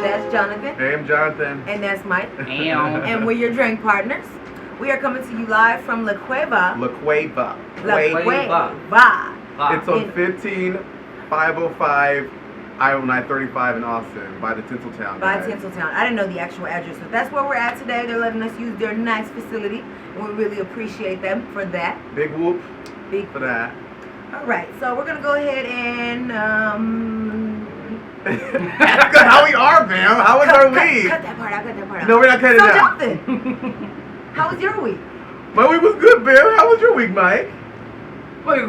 That's Jonathan. Hey, I'm Jonathan. And that's Mike. Damn. And we're your drink partners. We are coming to you live from La Cueva. La Cueva. It's on 15505 I-35 in Austin by the Tinseltown. By Tinseltown. I didn't know the actual address, but that's where we're at today. They're letting us use their nice facility, and we really appreciate them for that. Big whoop. Big for that. All right, so we're gonna go ahead and That's how we are, Bam. How was our week? Cut that part out. Cut that part out. No, we're not cutting it out. Jonathan, how was your week? My week was good, Bam. How was your week, Mike? Well, it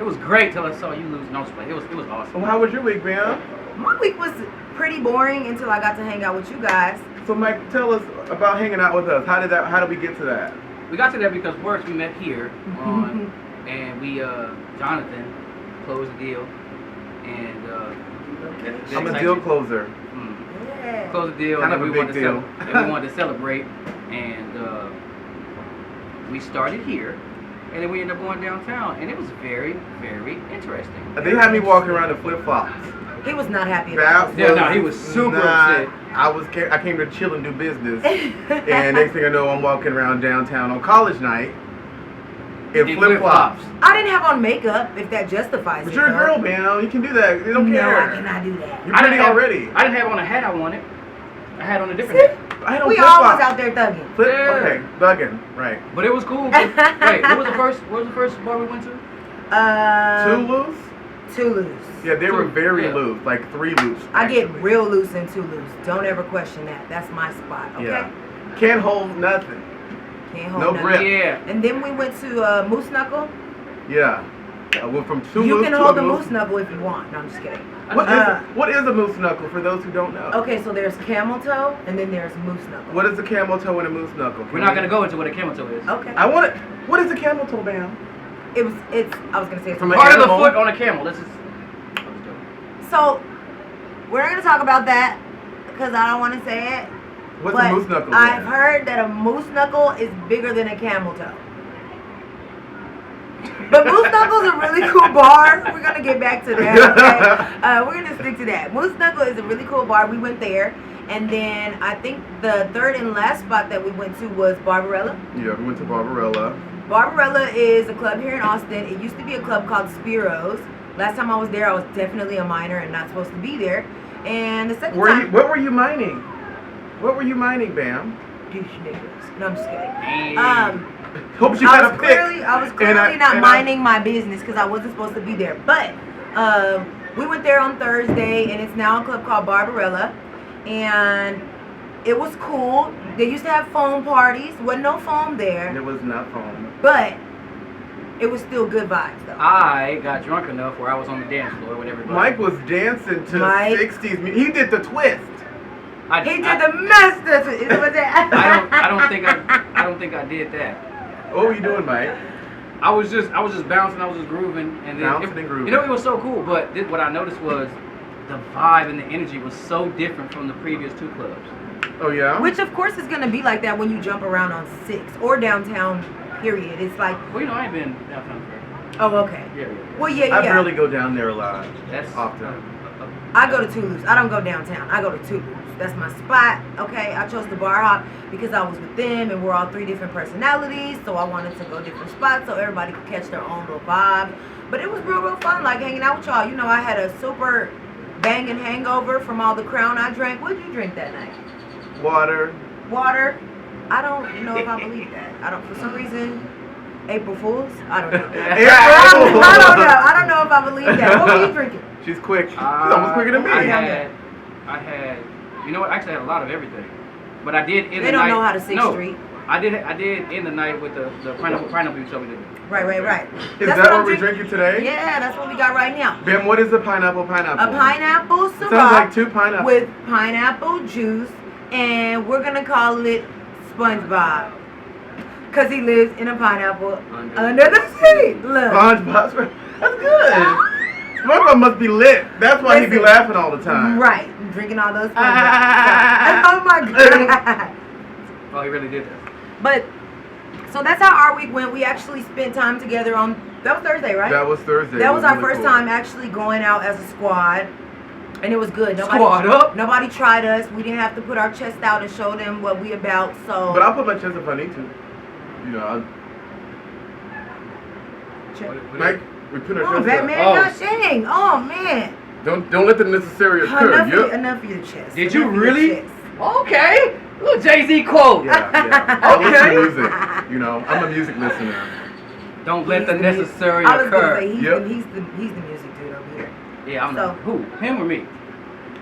was great till I saw you lose. No, it was awesome. Well, how was your week, Bam? My week was pretty boring until I got to hang out with you guys. So, Mike, tell us about hanging out with us. How did we get to that? We got to that because first we met here and we Jonathan closed the deal, and I'm a deal closer. Yeah. Closed the deal, Kind and of we a big deal. and we wanted to celebrate, and we started here, and then we ended up going downtown, and it was very, very interesting. They had me walking around in flip-flops. He was not happy about Yeah, no, he was super upset. I came to chill and do business, and next thing I know, I'm walking around downtown on college night in flip-flops. I didn't have on makeup, if that justifies But it. you're a girl, man. You can do that. They don't care. No, I cannot do that. You're pretty already. I didn't have on a hat I wanted. I had on a different hat. I had on we flip-flops. always out there thugging. Okay, thugging, right. But it was cool. Wait, what was the first bar we went to? Toulouse? Toulouse. Yeah, they were very loose, like 3 loops. I get real loose in Toulouse. Don't ever question that. That's my spot, okay? Yeah. Can't hold nothing. Can't hold No nothing. grip. Yeah. And then we went to Moose Knuckle. Yeah. I went from Toulouse You can to hold a the Moose Knuckle if you want. No, I'm just kidding. What is a moose knuckle for those who don't know? Okay, so there's camel toe and then there's moose knuckle. What is a camel toe and a moose knuckle? We're not gonna go into what a camel toe is. Okay. I want it. What is a camel toe, Bam? I was gonna say it's From a an Part of the animal? foot on a camel. This is. So, we're not going to talk about that because I don't want to say it. What's but a moose knuckle? I've heard that a moose knuckle is bigger than a camel toe. But Moose Knuckle is a really cool bar. We're going to get back to that, okay? We're going to stick to that. Moose Knuckle is a really cool bar. We went there. And then I think the third and last spot that we went to was Barbarella. Yeah, we went to Barbarella. Barbarella is a club here in Austin. It used to be a club called Spiro's. Last time I was there, I was definitely a minor and not supposed to be there. And the second time... What were you mining? What were you mining, Bam? Douche niggas. No, I'm just kidding. Hey. Hope you had a pick. I was clearly not minding my business because I wasn't supposed to be there. But we went there on Thursday, and it's now a club called Barbarella. And it was cool. They used to have foam parties. Wasn't no foam there. There was not foam. But it was still good vibes, though. I got drunk enough where I was on the dance floor with everybody. Mike was dancing to 60s music. He did the twist. He did the master twist. I don't think I did that. What were you doing, Mike? I was just bouncing. I was just grooving, and then Bouncing and grooving. You know, it was so cool. But what I noticed was the vibe and the energy was so different from the previous 2 clubs. Oh yeah. Which of course is gonna be like that when you jump around on 6 or downtown. Period. It's like. Well, you know, I ain't been downtown for. Oh, okay. Yeah. Well, yeah. I barely go down there a lot. That's often. I go to Toulouse. I don't go downtown. I go to Toulouse. That's my spot. Okay. I chose the bar hop because I was with them and we're all 3 different personalities. So I wanted to go different spots so everybody could catch their own little vibe. But it was real fun, like hanging out with y'all. You know, I had a super banging hangover from all the Crown I drank. What did you drink that night? Water. I don't know if I believe that. I don't. For some reason, April Fools. I don't know. I don't know if I believe that. What were you drinking? She's quick. She's almost quicker than me. I had. You know what? Actually, I had a lot of everything. But I did in the night. They don't know how to 6th Street. I did in the night with the pineapple you told me to do. Right. Is that what we're drinking today? Yeah, that's what we got right now. Ben, what is a pineapple? A pineapple Ciroc sounds like 2 pineapples. with pineapple juice, and we're gonna call it SpongeBob, cause he lives in a pineapple under the sea. Look. SpongeBob. That's good. SpongeBob must be lit. That's why he be laughing all the time. Right, drinking all those SpongeBob. Oh my god. Oh, he really did that. But so that's how our week went. We actually spent time together on. That was Thursday, right? That was Thursday. That was our really first time actually going out as a squad. And it was good. Squad up. Nobody tried us. We didn't have to put our chest out and show them what we about. So. But I'll put my chest if I need to. You know, Mike, we put our chest Batman, out. gosh dang. Oh, man. Don't let the necessary occur. Enough of your chest. Did you Enough of really? your chest. Okay. Little Jay-Z quote. Yeah. I listen Okay. to music. You know, I'm a music listener. Don't let the necessary I was occur. gonna say he's Yep. the music dude over here. Yeah, I'm So- who? Him or me?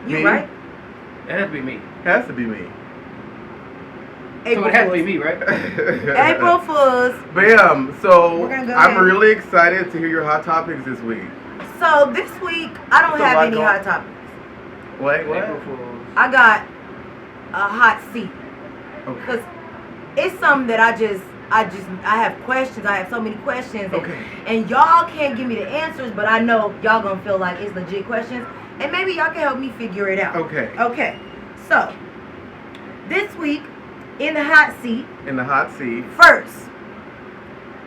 You Me? right? It has to be me. Has to be me. So it has to be me, right? April Fools. Bam. So We're gonna go I'm ahead. really excited to hear your hot topics this week. So this week I don't It's a have lot any going- hot topics. What? April Fools. I got a hot seat Okay. because it's something that I have questions. I have so many questions. And, Okay. and y'all can't give me the answers, but I know y'all gonna feel like it's legit questions, and maybe y'all can help me figure it out. Okay. Okay. So this week in the hot seat, In the hot seat. first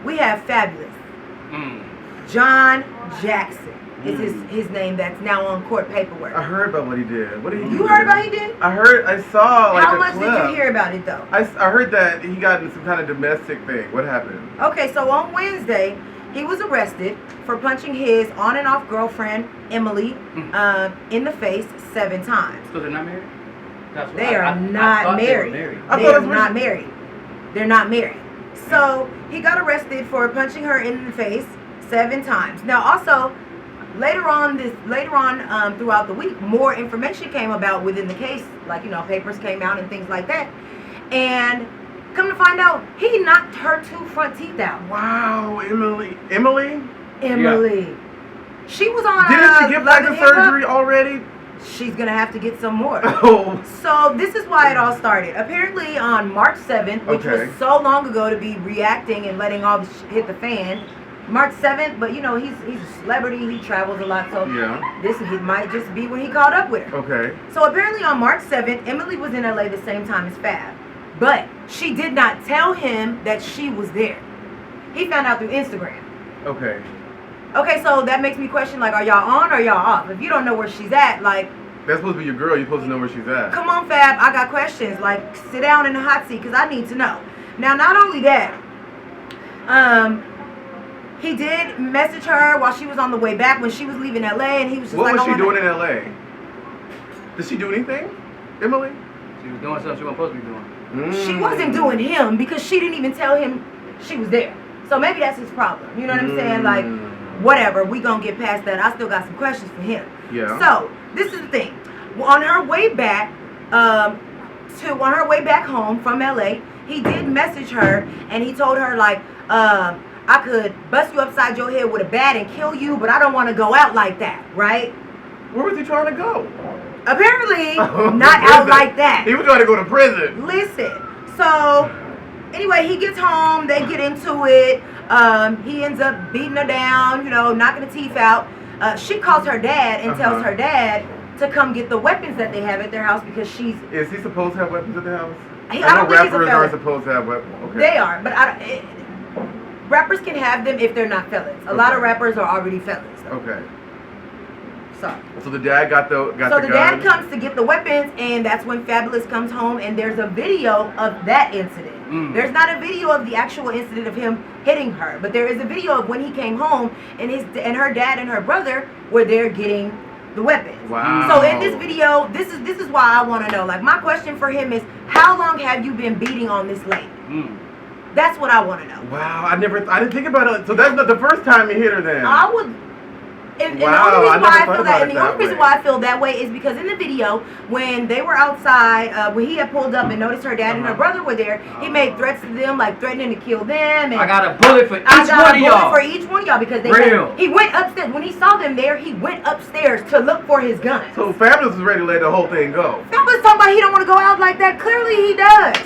we have Fabolous. John Jackson is his name that's now on court paperwork. I heard about what he did. What did he do? You heard about he did? I saw like How a much clip. did you hear about it though? I heard that he got in some kind of domestic thing. What happened? Okay, so on Wednesday, he was arrested for punching his on and off girlfriend, Emily, in the face 7 times. So they're not married? That's what They are I not thought married. They were married. I They thought are it was not married. They're not married. So he got arrested for punching her in the face 7 times. Now also, later on throughout the week, more information came about within the case, like papers came out and things like that. And come to find out, he knocked her 2 front teeth out. Wow, Emily. She was on. Didn't she get leather plastic handcuff. surgery already? She's gonna have to get some more. Oh. So this is why it all started. Apparently on March 7th, which Okay. was so long ago to be reacting and letting all the hit the fan. March 7th, but he's a celebrity. He travels a lot, so Yeah. it might just be when he caught up with her. Okay. So apparently on March 7th, Emily was in LA the same time as Fab, but she did not tell him that she was there. He found out through Instagram. Okay. Okay, so that makes me question, like, are y'all on or y'all off? If you don't know where she's at, like, That's supposed to be your girl. You're supposed to know where she's at. come on, Fab, I got questions. Like, sit down in the hot seat because I need to know. Now, not only that, he did message her while she was on the way back when she was leaving LA, and he was just What like, was she "I doing wanna-" in LA? Did she do anything, Emily? She was doing something she wasn't supposed to be doing. She wasn't doing him because she didn't even tell him she was there. So maybe that's his problem. You know what I'm saying? Like, whatever. We gonna get past that. I still got some questions for him. Yeah. So this is the thing. On her way back, on her way back home from LA, he did message her and he told her like, I could bust you upside your head with a bat and kill you, but I don't want to go out like that, right? Where was he trying to go? Apparently, not out like that. He was trying to go to prison. Listen, so anyway, he gets home, they get into it, he ends up beating her down, knocking the teeth out. She calls her dad and tells her dad to come get the weapons that they have at their house because she's... Is he supposed to have weapons at the house? I I know don't think he's a rappers felon. aren't supposed to have weapons. Okay. They are, but rappers can have them if they're not felons. A lot of rappers are already felons, though. Okay. So the dad got the the dad comes to get the weapons, and that's when Fabolous comes home, and there's a video of that incident. There's not a video of the actual incident of him hitting her, but there is a video of when he came home, and her dad and her brother were there getting the weapons. Wow. So in this video, this is why I want to know. Like, my question for him is, how long have you been beating on this lady? That's what I want to know. Wow, I didn't think about it. So that's not the first time you hit her then. I would. And the Wow, only reason I why never I feel thought that, about and it the that only reason way. why I feel that way is because in the video, when they were outside, when he had pulled up and noticed her dad and her brother were there, he made threats to them, like threatening to kill them. And I got a bullet for each I got one a of bullet y'all. for each one of y'all because Real. he went upstairs. When he saw them there, he went upstairs to look for his gun. So Fabolous was ready to let the whole thing go. That was talking about he don't want to go out like that. Clearly he does.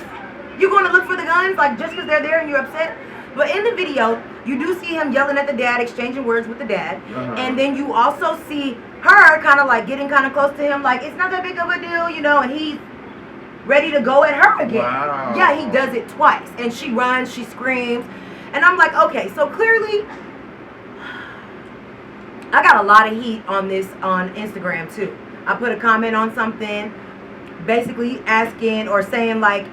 You going to look for the guns, like, just because they're there and you're upset? But in the video, you do see him yelling at the dad, exchanging words with the dad. And then you also see her kind of like getting kind of close to him, like, it's not that big of a deal, and he's ready to go at her again. Wow. Yeah, he does it twice. And she runs, she screams. And I'm like, okay, so clearly, I got a lot of heat on this on Instagram too. I put a comment on something, basically asking or saying like,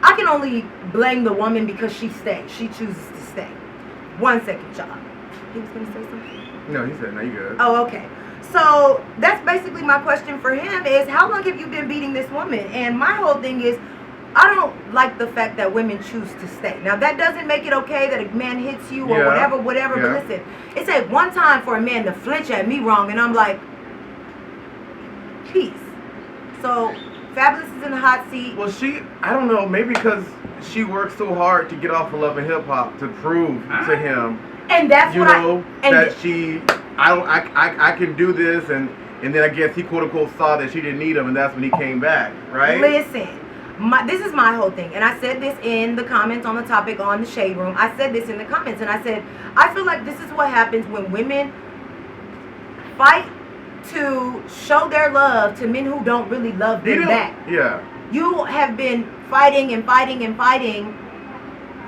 I can only blame the woman because she stays. She chooses to stay. 1 second, y'all. He was gonna say something? No, he said, no, you good. Oh, okay. So that's basically my question for him is, how long have you been beating this woman? And my whole thing is, I don't like the fact that women choose to stay. Now, that doesn't make it okay that a man hits you or whatever. But listen, it's like one time for a man to flinch at me wrong, and I'm like, peace. So, Fabolous is in the hot seat. Well, I don't know, maybe because she worked so hard to get off of Love and Hip Hop to prove to him, and that's you what know, I can do this, and then I guess he quote unquote saw that she didn't need him, and that's when he came back, right? Listen, this is my whole thing, and I said this in the comments on the topic on the Shade Room. I said this in the comments, and I said, I feel like this is what happens when women fight to show their love to men who don't really love them back. Yeah. You have been fighting and fighting and fighting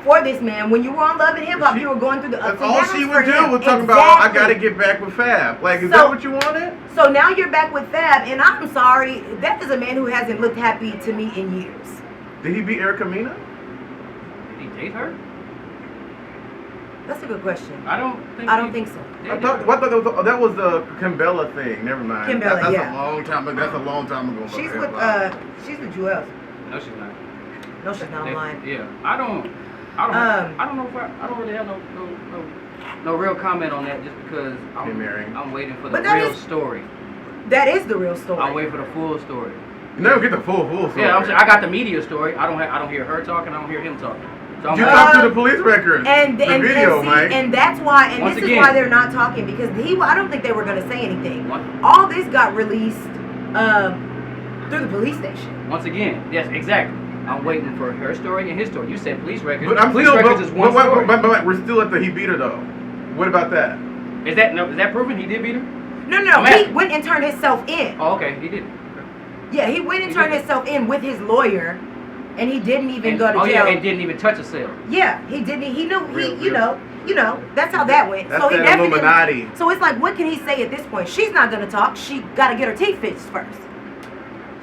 for this man. When you were on Love and Hip Hop, you were going through the ups and downs. All she would do was talk exactly. about, I gotta get back with Fab. Like, is that what you wanted? So now you're back with Fab, and I'm sorry, that is a man who hasn't looked happy to me in years. Did he beat Erica Mena? Did he date her? That's a good question. I don't think so. I thought that was the Kimbella thing. Never mind. Kimbella, that's yeah. a long time. That's a long time ago. She's with Jewel. No, she's not. No, she's not online. Yeah, I don't know if I don't really have no real comment on that, just because I'm waiting for the real story. That is the real story. I'm waiting for the full story. You never get the full story. Yeah, I got the media story. I don't hear her talking. I don't hear him talking. So you talk to the police records. And video, Mike. And that's why. And this is why they're not talking, because I don't think they were going to say anything. All this got released through the police station. Once again, yes, exactly. I'm waiting for her story and his story. You said police records. But police records is one story. But we're still at the he beat her though. What about that? Is that proven he did beat her? No. He went and turned himself in. Oh, okay, he did. Yeah, he went and turned himself in with his lawyer, and he didn't even go to jail. Oh yeah, and didn't even touch a cell. Yeah, he didn't. He knew. You know. That's how that went. That's so he that Illuminati. So it's like, what can he say at this point? She's not gonna talk. She got to get her teeth fixed first.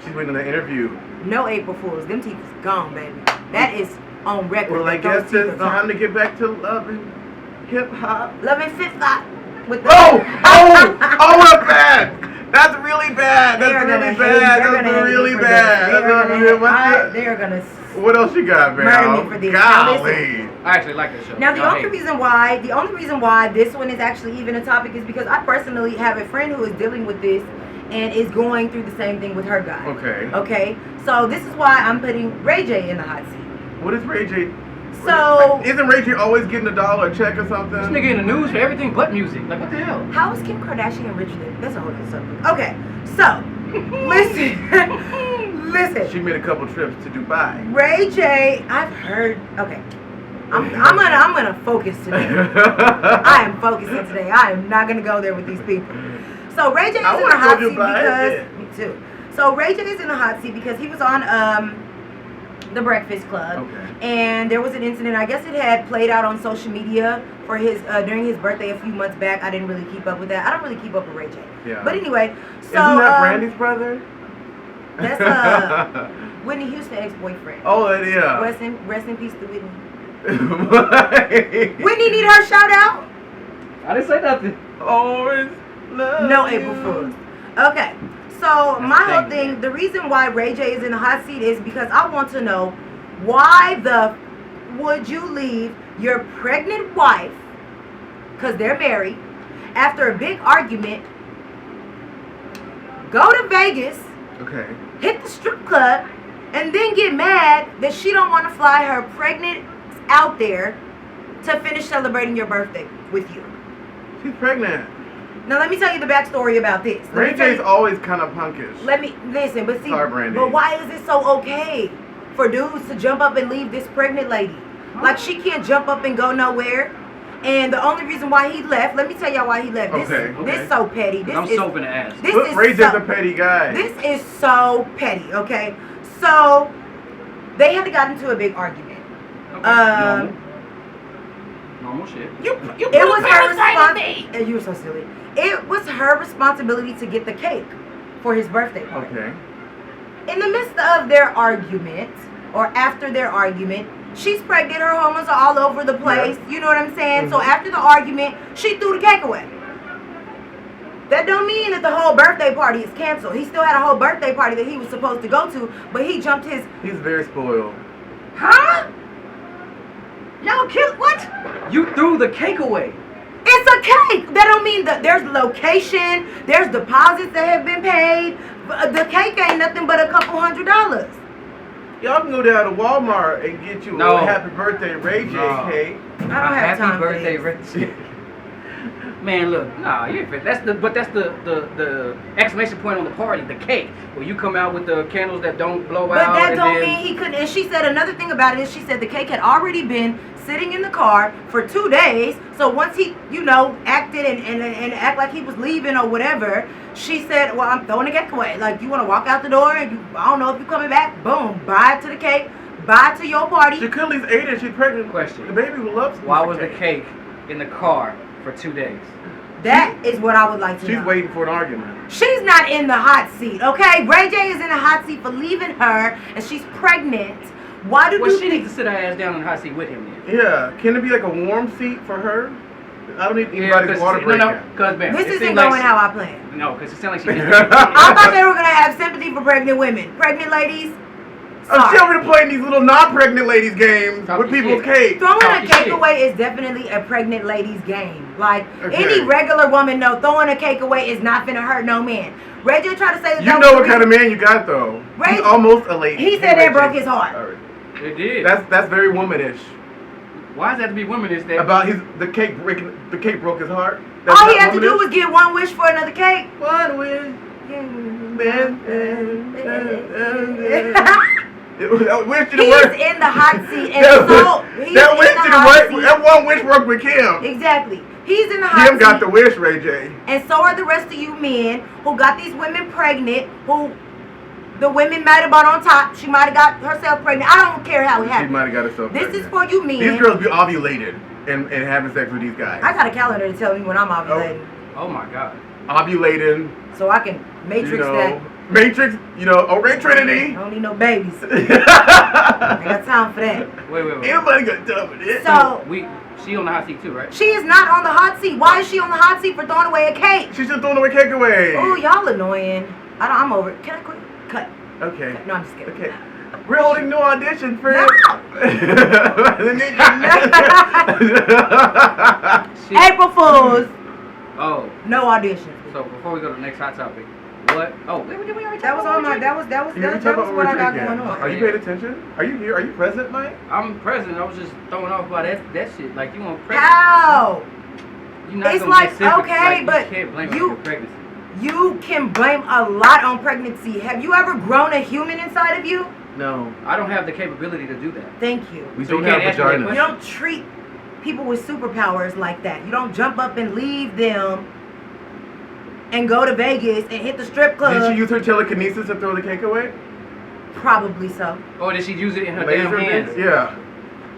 She's waiting on the interview. No April Fools. Them teeth is gone, baby. That is on record. Well, I guess it's time to get back to Love and Hip Hop. Love and Hip Hop. What bad. That's really bad. That's really bad. That's really bad. They are gonna. What else you got, man? Murder me for this. Golly. I actually like this show. Now the only reason why this one is actually even a topic is because I personally have a friend who is dealing with this and is going through the same thing with her guy. Okay. So this is why I'm putting Ray J in the hot seat. What is Ray J? So isn't Ray J always getting $1 check or something? This nigga in the news for everything but music. Like, what the hell? How is Kim Kardashian richer than? That's a whole other subject. Okay, so listen. She made a couple trips to Dubai. Ray J, I've heard. Okay, I'm gonna focus today. I am focusing today. I am not gonna go there with these people. So Ray J is in the hot seat because me too. So Ray J is in the hot seat because he was on The Breakfast Club, and there was an incident. I guess it had played out on social media for his during his birthday a few months back. I didn't really keep up with that. I don't really keep up with Ray J. Yeah. But anyway, so isn't that Brandy's brother? That's Whitney Houston ex-boyfriend. Oh, yeah. Rest in peace to Whitney. Whitney need her shout out. I didn't say nothing. Always love No you. April Fools. Okay. So my whole thing, the reason why Ray J is in the hot seat is because I want to know why would you leave your pregnant wife, because they're married, after a big argument, go to Vegas, hit the strip club, and then get mad that she don't want to fly her pregnant out there to finish celebrating your birthday with you? She's pregnant. Now let me tell you the backstory about this. Ray J's always kind of punkish. Let me listen, but see, sorry, Brandy. but why is it so okay for dudes to jump up and leave this pregnant lady? Like, she can't jump up and go nowhere. And the only reason why he left, let me tell y'all why he left. This is so petty. I'm soap in the ass. Ray J's a petty guy. This is so petty, okay? So they had got into a big argument. Normal shit. It was her responsibility. You were so silly. It was her responsibility to get the cake for his birthday party. Okay. In the midst of their argument, or after their argument, she's pregnant. Her hormones are all over the place. Yeah. You know what I'm saying? Mm-hmm. So after the argument, she threw the cake away. That don't mean that the whole birthday party is canceled. He still had a whole birthday party that he was supposed to go to, but he jumped his... He's very spoiled. Huh? Y'all killed what? You threw the cake away. It's a cake. That don't mean that there's location, there's deposits that have been paid. The cake ain't nothing but a couple $100. Y'all can go down to Walmart and get you No. a happy birthday Ray J cake. I don't have time for birthday, this. Rich. Man, look, nah, you ain't fit. That's the exclamation point on the party, the cake. Where you come out with the candles that don't blow But out. that and don't then, mean he couldn't. And she said another thing about it is she said the cake had already been sitting in the car for 2 days. So once he, acted and act like he was leaving or whatever, she said, well, I'm throwing the cake away. Like, you want to walk out the door and I don't know if you're coming back. Boom. Bye to the cake. Bye to your party. She could at least ate it. She's pregnant. Question. The baby loves Why was the cake in the car for 2 days? That is what I would like to know. She's waiting for an argument. She's not in the hot seat, okay? Ray J is in the hot seat for leaving her, and she's pregnant. Why do Well, you she think... needs to sit her ass down in the hot seat with him then. Yeah. Can it be like a warm seat for her? I don't need anybody's water break. No, because This isn't going how I planned. No, because it sounds like she I thought they were going to have sympathy for pregnant women. Pregnant ladies, I'm sorry. still to playing these little non-pregnant ladies games Talk with your people's shit. cake. Throwing Talk a your cake shit. away is definitely a pregnant lady's game. Like, Okay. any regular woman know throwing a cake away is not finna hurt no man. Ray J tried to say that You that know was what kind of man you got though. Ray- He's almost a lady. He said that broke his heart. Sorry. It did. That's very womanish. Why does that have to be womanish? That About the cake broke his heart. All he had to do was get one wish for another cake. one wish. That wish didn't He's work. in the hot seat, and That so wish- he's that in wish the didn't hot work. seat. That one wish worked with Kim. Exactly. He's in the hot Kim got seat. the wish, Ray J. And so are the rest of you men who got these women pregnant, who the women might have bought on top. She might have got herself pregnant. I don't care how it She happened. might have got herself This pregnant. is for you men. These girls be ovulated and having sex with these guys. I got a calendar to tell me when I'm ovulating, Oh my God. Ovulating, so I can matrix that. Matrix, Ray Trinity. I don't need no babies. I Ain't got time for that. Wait. nobody got time for this. So She on the hot seat too, right? she is not on the hot seat. Why is she on the hot seat for throwing away a cake? She's just throwing away cake away. Oh, y'all annoying. I'm over it. Can I quit? Cut. Okay. No, I'm just kidding. Okay. We're holding no audition for No. Shit. April Fools. Oh, No audition. so before we go to the next hot topic, what? Oh, wait, did we already That talk was about on my. Richard? That was You ever talk that about was what I got Richard going again? on. Are you paying attention? Are you here? Are you present, Mike? I'm present. I was just throwing off about that shit. Like, you want pregnant? How? You're not It's gonna like, get sympathy. okay, Like, but you can't blame you- it on pregnancy. You can blame a lot on pregnancy. Have you ever grown a human inside of you? No. I don't have the capability to do that. Thank you. We So don't you can't have ask me that vaginas. You question? don't treat people with superpowers like that. You don't jump up and leave them and go to Vegas and hit the strip club. Did she use her telekinesis to throw the cake away? Probably so. Or did she use it in her Laser damn hands? bits? Yeah.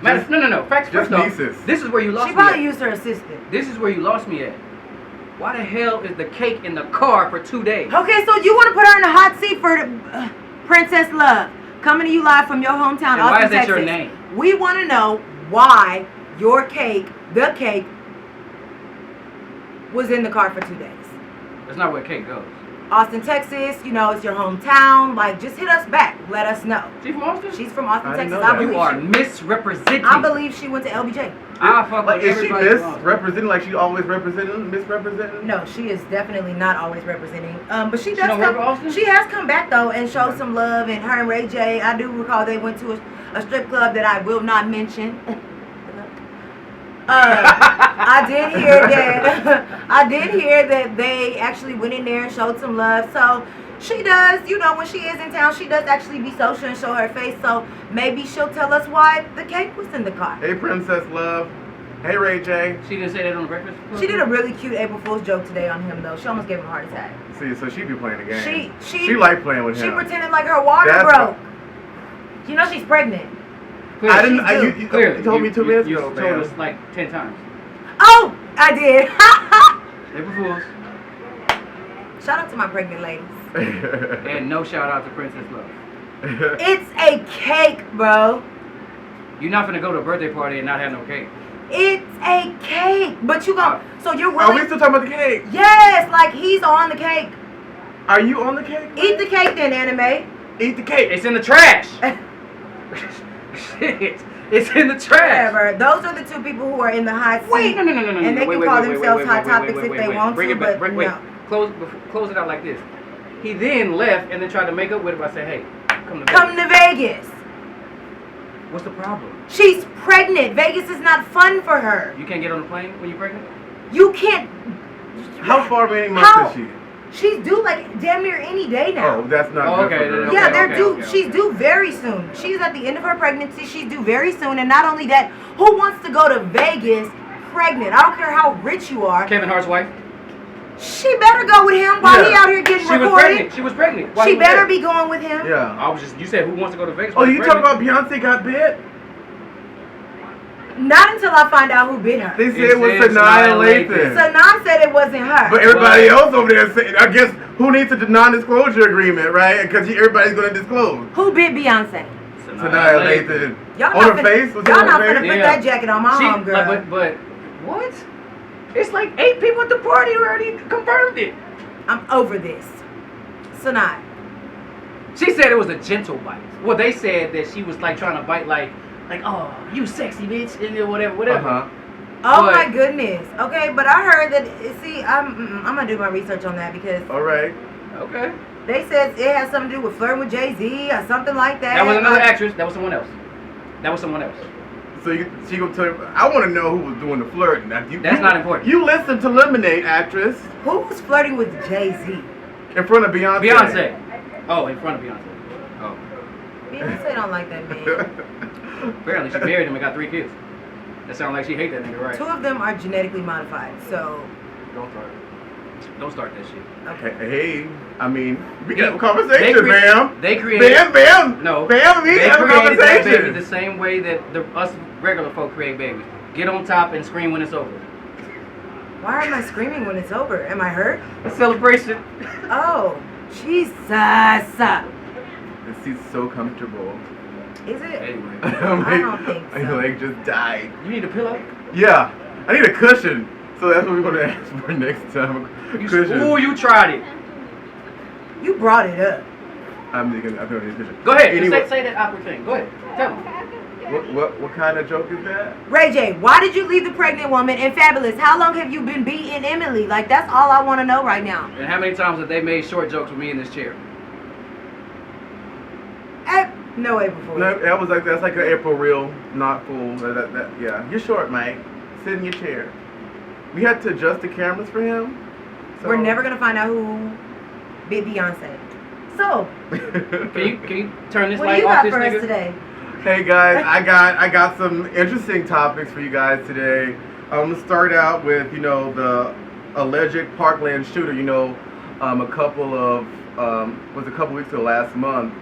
No. Facts just first off. nieces. This is where you lost She me probably at. used her assistant. This is where you lost me at. Why the hell is the cake in the car for 2 days? Okay, so you want to put her in the hot seat for Princess Love, coming to you live from your hometown, And why Austin, is that Texas. your name? We want to know why your cake, the cake, was in the car for 2 days. That's not where cake goes. Austin, Texas, it's your hometown. Like, just hit us back. Let us know. She from Austin? She's from Austin, I didn't Texas. know that. You are misrepresenting. I believe she went to LBJ. I fuck Like, with is she everybody from Austin. misrepresenting like she always representing, misrepresenting? No, she is definitely not always representing. But she She does don't work come. for Austin? She has come back though and showed some love. And her and Ray J, I do recall they went to a strip club that I will not mention. I did hear that. I did hear that they actually went in there and showed some love. So she does, when she is in town, she does actually be social and show her face. So maybe she'll tell us why the cake was in the car. Hey, Princess Love. Hey, Ray J. She didn't say that on the breakfast Club? She did a really cute April Fool's joke today on him though. She almost gave him a heart attack. See, so she be playing the game. She like playing with She him. pretended like her water That's broke. She's pregnant. I didn't. She's You Clearly, told me 2 minutes you ago, told man. us like 10 times. Oh, I did. April Fools. Shout out to my pregnant ladies. And no shout out to Princess Love. It's a cake, bro. You're not gonna go to a birthday party and not have no cake. It's a cake. But you gon' so you're Are we willing? still talking about the cake? Yes, like he's on the cake. Are you on the cake? Eat the cake then, anime. Eat the cake. It's in the trash. Shit. It's in the trash. Whatever. Those are the two people who are in the hot seat. Wait, no. And they can call themselves Hot Topics if they want Bring to, it back. but Wait. no. Close it out like this. He then left and then tried to make up with it by saying, "Hey, come to Vegas." Come to Vegas. What's the problem? She's pregnant. Vegas is not fun for her. You can't get on a plane when you're pregnant? You can't. How far many months How? is she? She's due like damn near any day now. Oh, that's not Oh, good okay, for her. then, Yeah, okay, they're due. okay. She's due very soon. She's at the end of her pregnancy. She's due very soon. And not only that, who wants to go to Vegas pregnant? I don't care how rich you are. Kevin Hart's wife? She better go with him while he Yeah. out here getting She was recorded. pregnant. She was pregnant. Why She you was better there? be going with him. Yeah. You said who wants to go to Vegas? Oh, while you you're talking pregnant? about Beyonce got bit? Not until I find out who bit her. They said It it was said Sanaa Sanaa Lathan. Sanaa said it wasn't her. But everybody else over there saying, I guess, who needs a non-disclosure agreement, right? Because everybody's going to disclose. Who bit Beyonce? Sanaa Lathan. Y'all On not her finna- face? Was it Y'all on not her finna face? put Yeah. that jacket on my homegirl. But what? It's like 8 people at the party already confirmed it. I'm over this. Sanaa. She said it was a gentle bite. Well, they said that she was like trying to bite like oh, you sexy bitch, and then whatever. Uh-huh. Oh But- my goodness. Okay, but I heard that. See, I'm gonna do my research on that because All right. Okay. they said it has something to do with flirting with Jay-Z or something like that. That was another Like, actress. That was someone else. So she gonna tell you, I want to know who was doing the flirting. Now, That's not important. You listened to Lemonade, actress, Who was flirting with Jay-Z? in front of Beyonce. Beyonce. Oh, in front of Beyonce. Oh. Beyonce don't like that man. Apparently she married him and got 3 kids. That sounds like she hate that nigga, right? 2 of them are genetically modified. So, Don't start that shit. okay. Hey, I mean, we can have a They conversation, cre- Bam. They created. Bam. No. Bam, we They can have a created that baby conversation. the same way that us regular folk create babies. Get on top and scream when it's over. Why am I screaming when it's over? Am I hurt? A celebration. Oh, Jesus. This seat's so comfortable. Is it? Anyway, I don't think so. My leg just died. you need a pillow. Yeah, I need a cushion. So that's what we're gonna ask for next time. A cushion. Ooh, you tried it. You brought it up. I'm gonna need a cushion. Go ahead. Anyway, Say that awkward thing. Go ahead. Tell me. what kind of joke is that? Ray J, why did you leave the pregnant woman and Fabolous? How long have you been beating Emily? Like, that's all I want to know right now. And how many times have they made short jokes with me in this chair? No way before. No, that's like an April reel, not full. Yeah, you're short, Mike. Sit in your chair. We had to adjust the cameras for him. So. We're never going to find out who bit Beyonce. So, Can you turn this what do light you off got this for us nigga? today? Hey guys, I got some interesting topics for you guys today. I'm gonna start out with the alleged Parkland shooter. A couple weeks ago last month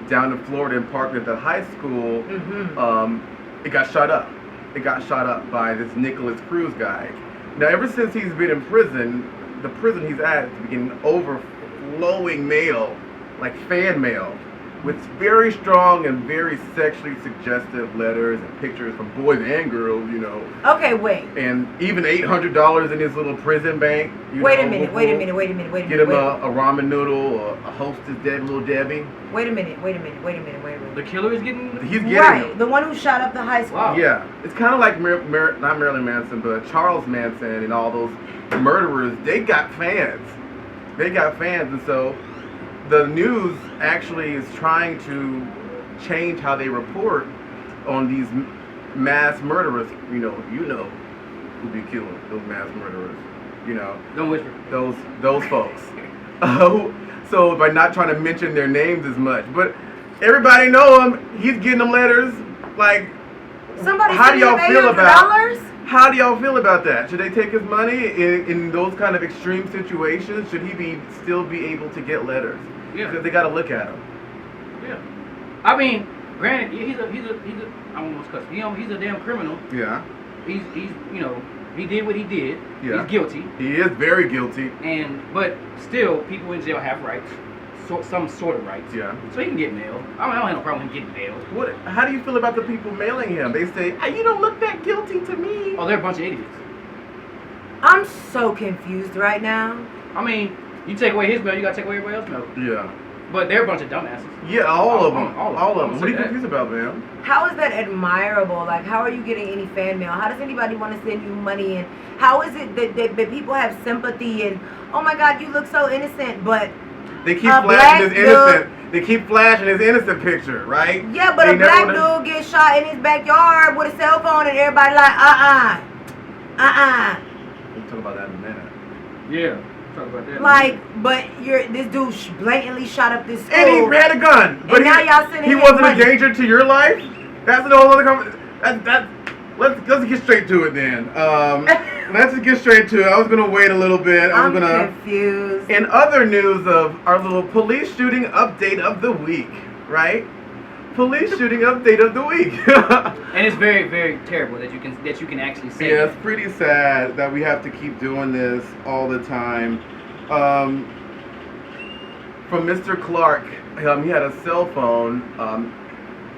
down in Florida in Parkland, the high school. Mm-hmm. It got shot up. It got shot up by this Nicholas Cruz guy. Now, ever since he's been in prison, the prison he's at is getting overflowing mail, like fan mail, with very strong and very sexually suggestive letters and pictures from boys and girls, Okay, wait. and even $800 in his little prison bank. Wait a minute. Get him a ramen noodle or a Hostess Little Debbie. Wait a minute. The killer is getting. He's getting Right, them. the one who shot up the high school. Wow. Yeah, it's kind of like not Marilyn Manson, but Charles Manson and all those murderers. They got fans. And so the news actually is trying to change how they report on these mass murderers. You know who be killing those mass murderers. Don't whisper. Those folks. So by not trying to mention their names as much, but everybody know him. He's getting them letters. Like, Somebody how do sent y'all him feel $800? how do y'all feel about that? Should they take his money in those kind of extreme situations? Should he still be able to get letters? Yeah. Because they got to look at him. Yeah. I mean, granted, he's a I almost cussed. He's a damn criminal. Yeah. He's he did what he did. Yeah. He's guilty. He is very guilty. But still, people in jail have rights. Some sort of rights. Yeah. So he can get mail. I don't have no problem with him getting mail. How do you feel about the people mailing him? They say, hey, you don't look that guilty to me. Oh, they're a bunch of idiots. I'm so confused right now. I mean, you take away his mail, you gotta take away everybody else's mail. Yeah. But they're a bunch of dumbasses. Yeah, all of them. All All of of them. them. What are you Say that. confused about, man? How is that admirable? Like, how are you getting any fan mail? How does anybody want to send you money? And how is it that people have sympathy and, oh my God, you look so innocent, but They keep black flashing his innocent. They keep flashing his innocent picture, right? yeah, but They a black never dude gets shot in his backyard with a cell phone and everybody like, We'll talk about that in a minute. Yeah. Talk about that. Like, but this dude blatantly shot up this school. And he had a gun. But And now y'all sending he him wasn't money. a danger to your life? That's no other conversation. Let's get straight to it then. Let's just get straight to it. I was gonna wait a little bit. I'm confused. In other news of our little police shooting update of the week, right? Police shooting update of the week. And it's very, very terrible that you can actually say. Yeah, that. it's pretty sad that we have to keep doing this all the time. From Mr. Clark, he had a cell phone.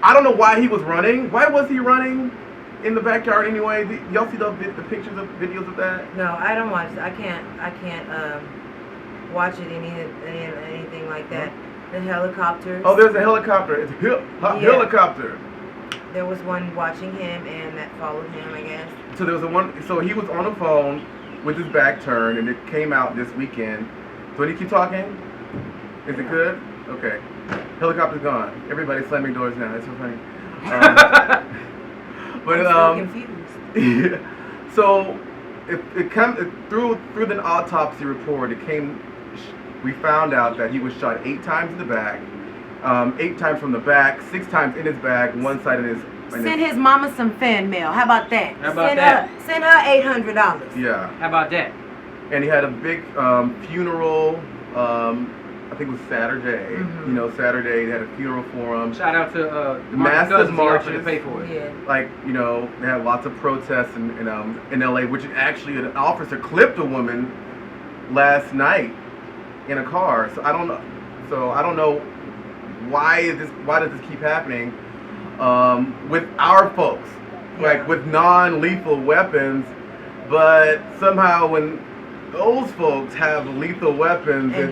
I don't know why he was running. Why was he running in the backyard anyway? Y'all see the pictures of videos of that? No, I don't watch. I can't watch it anything like that. The helicopters. Oh, there's a helicopter. It's helicopter. There was one watching him and that followed him, I guess. So there was So he was on the phone with his back turned, and it came out this weekend. So when you keep talking, is it good? Okay. Helicopter's gone. Everybody's slamming doors now. That's so funny. But I'm so confused. So it comes through the autopsy report. We found out that he was shot 8 times in the back, 8 times from the back, 6 times in his back, one side in his. Send his mama some fan mail. How about that? How about that? Send her $800. Yeah. How about that? And he had a big funeral. I think it was Saturday. Mm-hmm. You know, Saturday they had a funeral for him. Shout out to the massive marches to pay for it. Yeah. Like, you know, they had lots of protests in LA, which actually an officer clipped a woman last night in a car. So I don't know why does this keep happening with our folks, like with non-lethal weapons, but somehow when those folks have lethal weapons And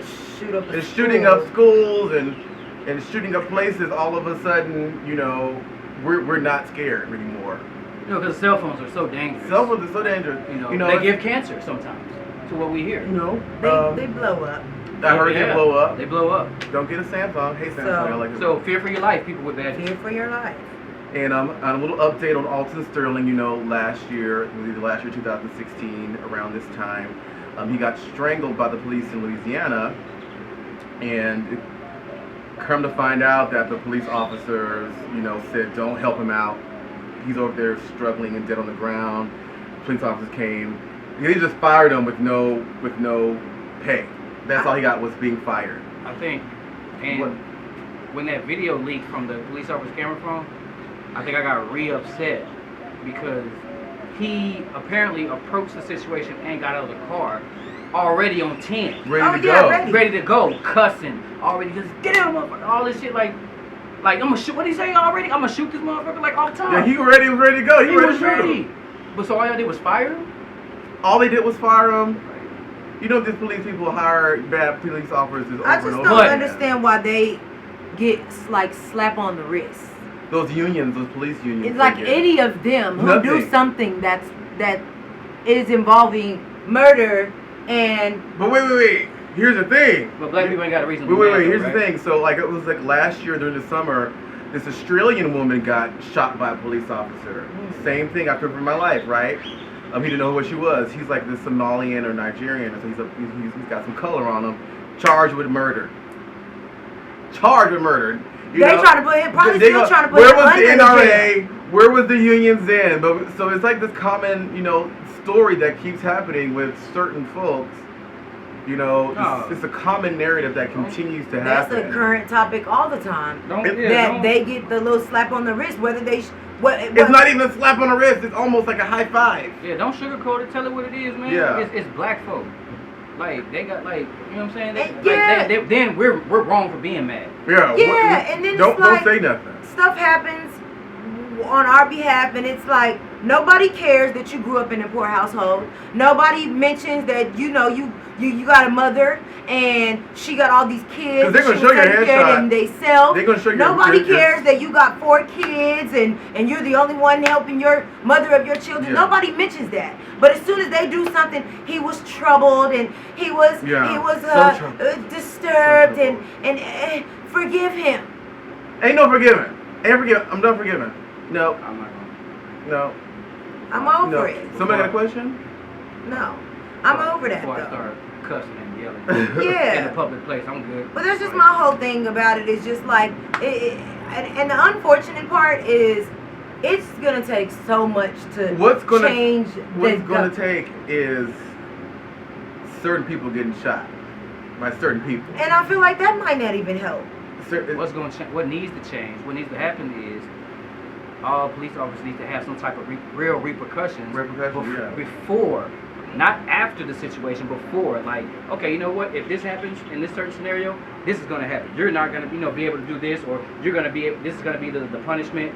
it's shooting up schools and shooting up places, all of a sudden, you know, we're not scared anymore. You know, because cell phones are so dangerous. Cell phones are so dangerous. You know, they give cancer sometimes. To what we hear. You know, They blow up. I heard they blow up. They blow up. Don't get a Samsung. Hey Samsung, I like it. So fear for your life, people with bad. Fear for your life. And on a little update on Alton Sterling, you know, last year, 2016, around this time, he got strangled by the police in Louisiana, and it come to find out that the police officers, you know, said don't help him out. He's over there struggling and dead on the ground. Police officers came. They just fired him with no pay. That's all he got was being fired. I think, and when that video leaked from the police officer's camera phone, I think I got re-upset because he apparently approached the situation and got out of the car already on 10. Ready to go. Ready to go, cussing, already just get out, motherfucker, all this shit like I'm gonna shoot. What did he say already? I'm gonna shoot this motherfucker like all the time. Yeah, he was ready to go. He was ready. But so all y'all did was fire him? All they did was fire him. You know, these police people hire bad police officers over I just and over. don't understand why they get like slap on the wrist. Those unions, those police unions. It's like any of them who do Nothing. something that is involving murder and. But wait. Here's the thing. But black people ain't got a reason to Wait. Here's right? the thing. So like it was like last year during the summer, this Australian woman got shot by a police officer. Same thing. I remember my life, right? He didn't know what she was. He's like this Somalian or Nigerian, so he's got some color on him. Charged with murder. You They know? trying to put him, probably They still go, trying to put where him was the under NRA? Where was the unions then? But so it's like this common, you know, story that keeps happening with certain folks. You know, it's a common narrative that continues to happen. That's a current topic all the time. They get the little slap on the wrist, whether It's not even a slap on the wrist. It's almost like a high five. Yeah, don't sugarcoat it. Tell it what it is, man. Yeah. It's black folk. Like they got like, you know what I'm saying? And Then we're wrong for being mad. Yeah. Yeah, and then don't it's like, say nothing. Stuff happens on our behalf, and it's like nobody cares that you grew up in a poor household. Nobody mentions that you got a mother and she got all these kids. 'Cause they're gonna show your headshot. And they sell. They're gonna show you. Nobody cares that you got 4 kids and you're the only one helping your mother of your children. Yeah. Nobody mentions that. But as soon as they do something, he was troubled and he was disturbed and forgive him. Ain't no forgiving. I'm done forgiving. No. I'm not gonna. No. I'm over No. it. Somebody got a question? No. I'm over that Before I though. start cussing and yelling Yeah. in a public place, I'm good. But that's just my whole thing about it. Is just like, and the unfortunate part is, it's gonna take so much to change. What's gonna take is certain people getting shot by certain people. And I feel like that might not even help. What's going to change? What needs to change? What needs to happen is all police officers need to have some type of real repercussions. Before, not after the situation. Before, like, okay, you know what? If this happens in this certain scenario, this is going to happen. You're not going to, be able to do this, or you're going to be. This is going to be the punishment.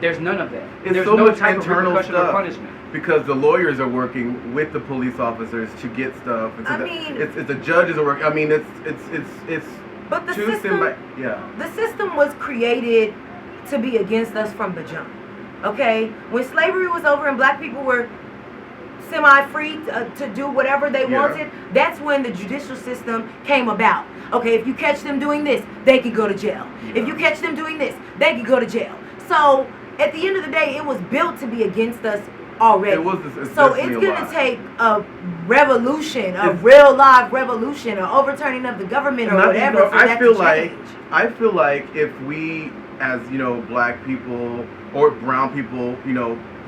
There's none of that. There's so no much type of internal repercussion or stuff. punishment. Because the lawyers are working with the police officers to get stuff. And so it's the judges are working. I mean, it's. But the too system, the system was created to be against us from the jump. Okay, when slavery was over and black people were semi-free to do whatever they wanted, that's when the judicial system came about. Okay, if you catch them doing this, they could go to jail. Yeah. If you catch them doing this, they could go to jail. So at the end of the day, it was built to be against us already. So it's going to take a revolution, a real live revolution, or overturning of the government or whatever for that to change. I feel like if we, as black people or brown people,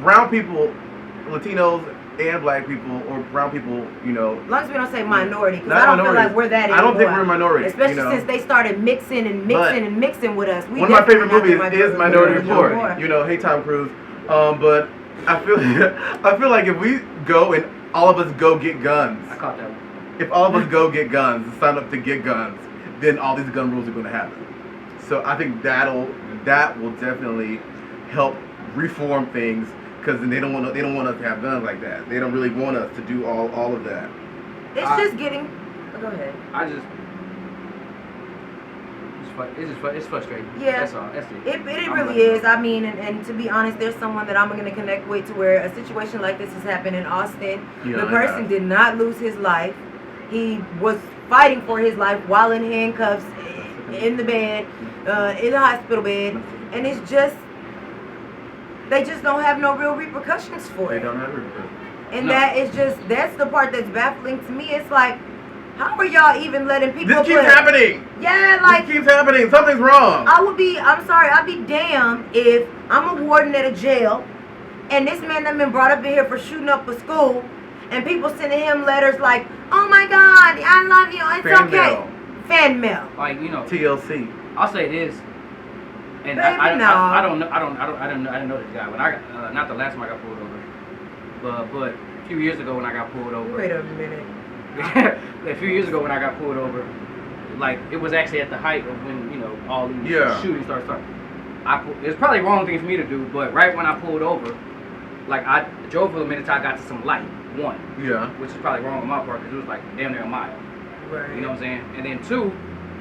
brown people, Latinos and black people or brown people, As long as we don't say minority, because I don't feel like we're that anymore. I don't think we're a minority. Especially since they started mixing and mixing with us. One of my favorite movies is Minority Report. Hey Tom Cruise. But I feel like if we go and all of us go get guns. I caught that one. If all of us go get guns and sign up to get guns, then all these gun rules are going to happen. So I think that will definitely help reform things, because they don't want us to have guns like that. They don't really want us to do all of that. It's just getting. Oh, go ahead. It's frustrating. Yeah. That's all. That's it. It really is. I mean, and to be honest, there's someone that I'm going to connect with to where a situation like this has happened in Austin. Yeah, the person did not lose his life. He was fighting for his life while in handcuffs, in the bed, in the hospital bed, and it's just, they just don't have no real repercussions for it. They don't have repercussions. And that's the part that's baffling to me. It's like, how are y'all even letting people This keeps happening. Yeah, like, this keeps happening. Something's wrong. I'd be damned if I'm a warden at a jail and this man done been brought up in here for shooting up a school and people sending him letters like, oh my God, I love you, it's okay. Fan mail. Like, TLC. I'll say this. And Baby, I no. didn't know this guy. When I got, not the last time I got pulled over, but a few years ago when I got pulled over. Wait a minute. A few years ago when I got pulled over, like, it was actually at the height of when all these shootings started. It's probably a wrong thing for me to do, but right when I pulled over, like, I drove for a minute till I got to some light. One, which is probably wrong on my part because it was like damn near a mile. Right. You know what I'm saying? And then 2,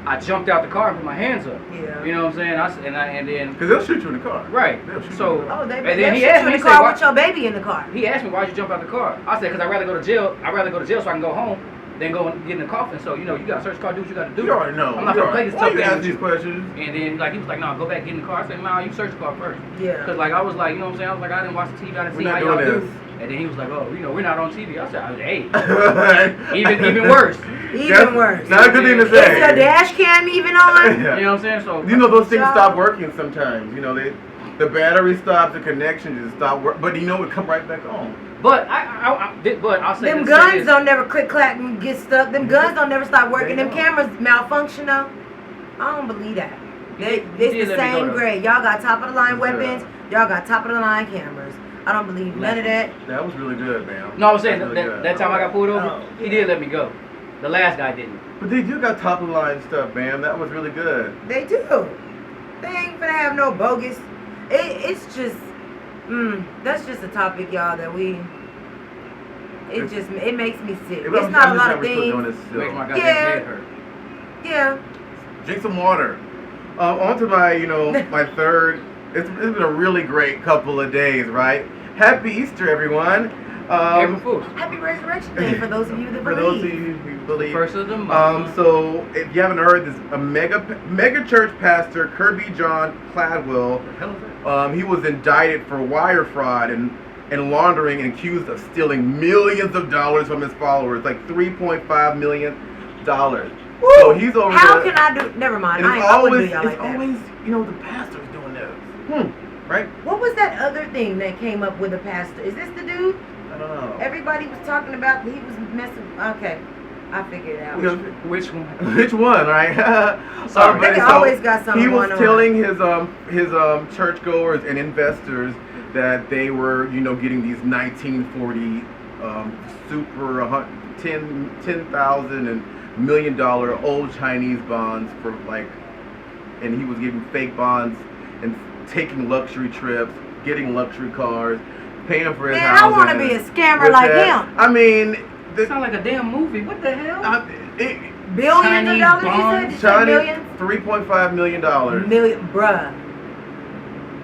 I jumped out the car and put my hands up. Yeah. You know what I'm saying? And then because they'll shoot you in the car. Right. So. Oh, they and then he shoot asked you in me, the car with your baby in the car. He asked me, why'd you jump out the car? I said, because I'd rather go to jail. I'd rather go to jail so I can go home than go and get in the coffin. So, you gotta search the car, do what you gotta do. You already know. I'm not gonna play this tough game. Ask these questions. And then, like, he was like, no, go back, get in the car. I said, no, you search the car first. Yeah. Because, like, I was like, you know what I'm saying? I was like, I didn't watch the TV. I didn't see how y'all do. And then he was like, oh, we're not on TV. I said, hey, even worse. Even worse. Not a good thing to say. Is your dash cam even on? You know what I'm saying? So those things stop working sometimes. The battery stops, the connection just stop working. But it come right back on. But I'll say them guns don't never click clack and get stuck. Them guns don't never stop working. Them cameras malfunction though. I don't believe that. It's did the let me go, same though. grade. Y'all got top of the line Yeah. weapons. Y'all got top of the line cameras. I don't believe none of that. That was really good, man. No, I was saying That's really good. that time I got pulled over, Oh, he did let me go. The last guy didn't. But they do got top of the line stuff, man. That was really good. They do. They ain't gonna have no bogus. It's just, that's just a topic, y'all, that we. It makes me sick. I'm It's not a just lot glad of we're still doing things. this still. Makes my goddamn Yeah. head hurt. Yeah. Drink some water. On to my, my third. It's been a really great couple of days, right? Happy Easter, everyone. April Fool's. Happy Resurrection Day for those of you that For believe. those of you who believe. First of the month. So if you haven't heard this, a mega church pastor, Kirby John Cladwell, What the hell is that? he was indicted for wire fraud and laundering and accused of stealing millions of dollars from his followers, like $3.5 million. Woo! So he's over How there. can I do? Never mind. And I wouldn't do y'all like it's that. always, the pastor's doing this. Right? What was that other thing that came up with the pastor? Is this the dude? I don't know. Everybody was talking about. He was messing. Okay, I figured it out. Which one? Which one, right? Sorry. They always got something He was going on. telling his churchgoers and investors that they were, getting these 1940 super 10,000 and $1 million old Chinese bonds for and he was getting fake bonds and taking luxury trips, getting luxury cars, paying for his Man, house. I want to be a scammer like him. I mean, It sounds like a damn movie. What the hell? Billions Chinese of dollars, bonds. you said? Did you say millions? $3.5 million. Bruh.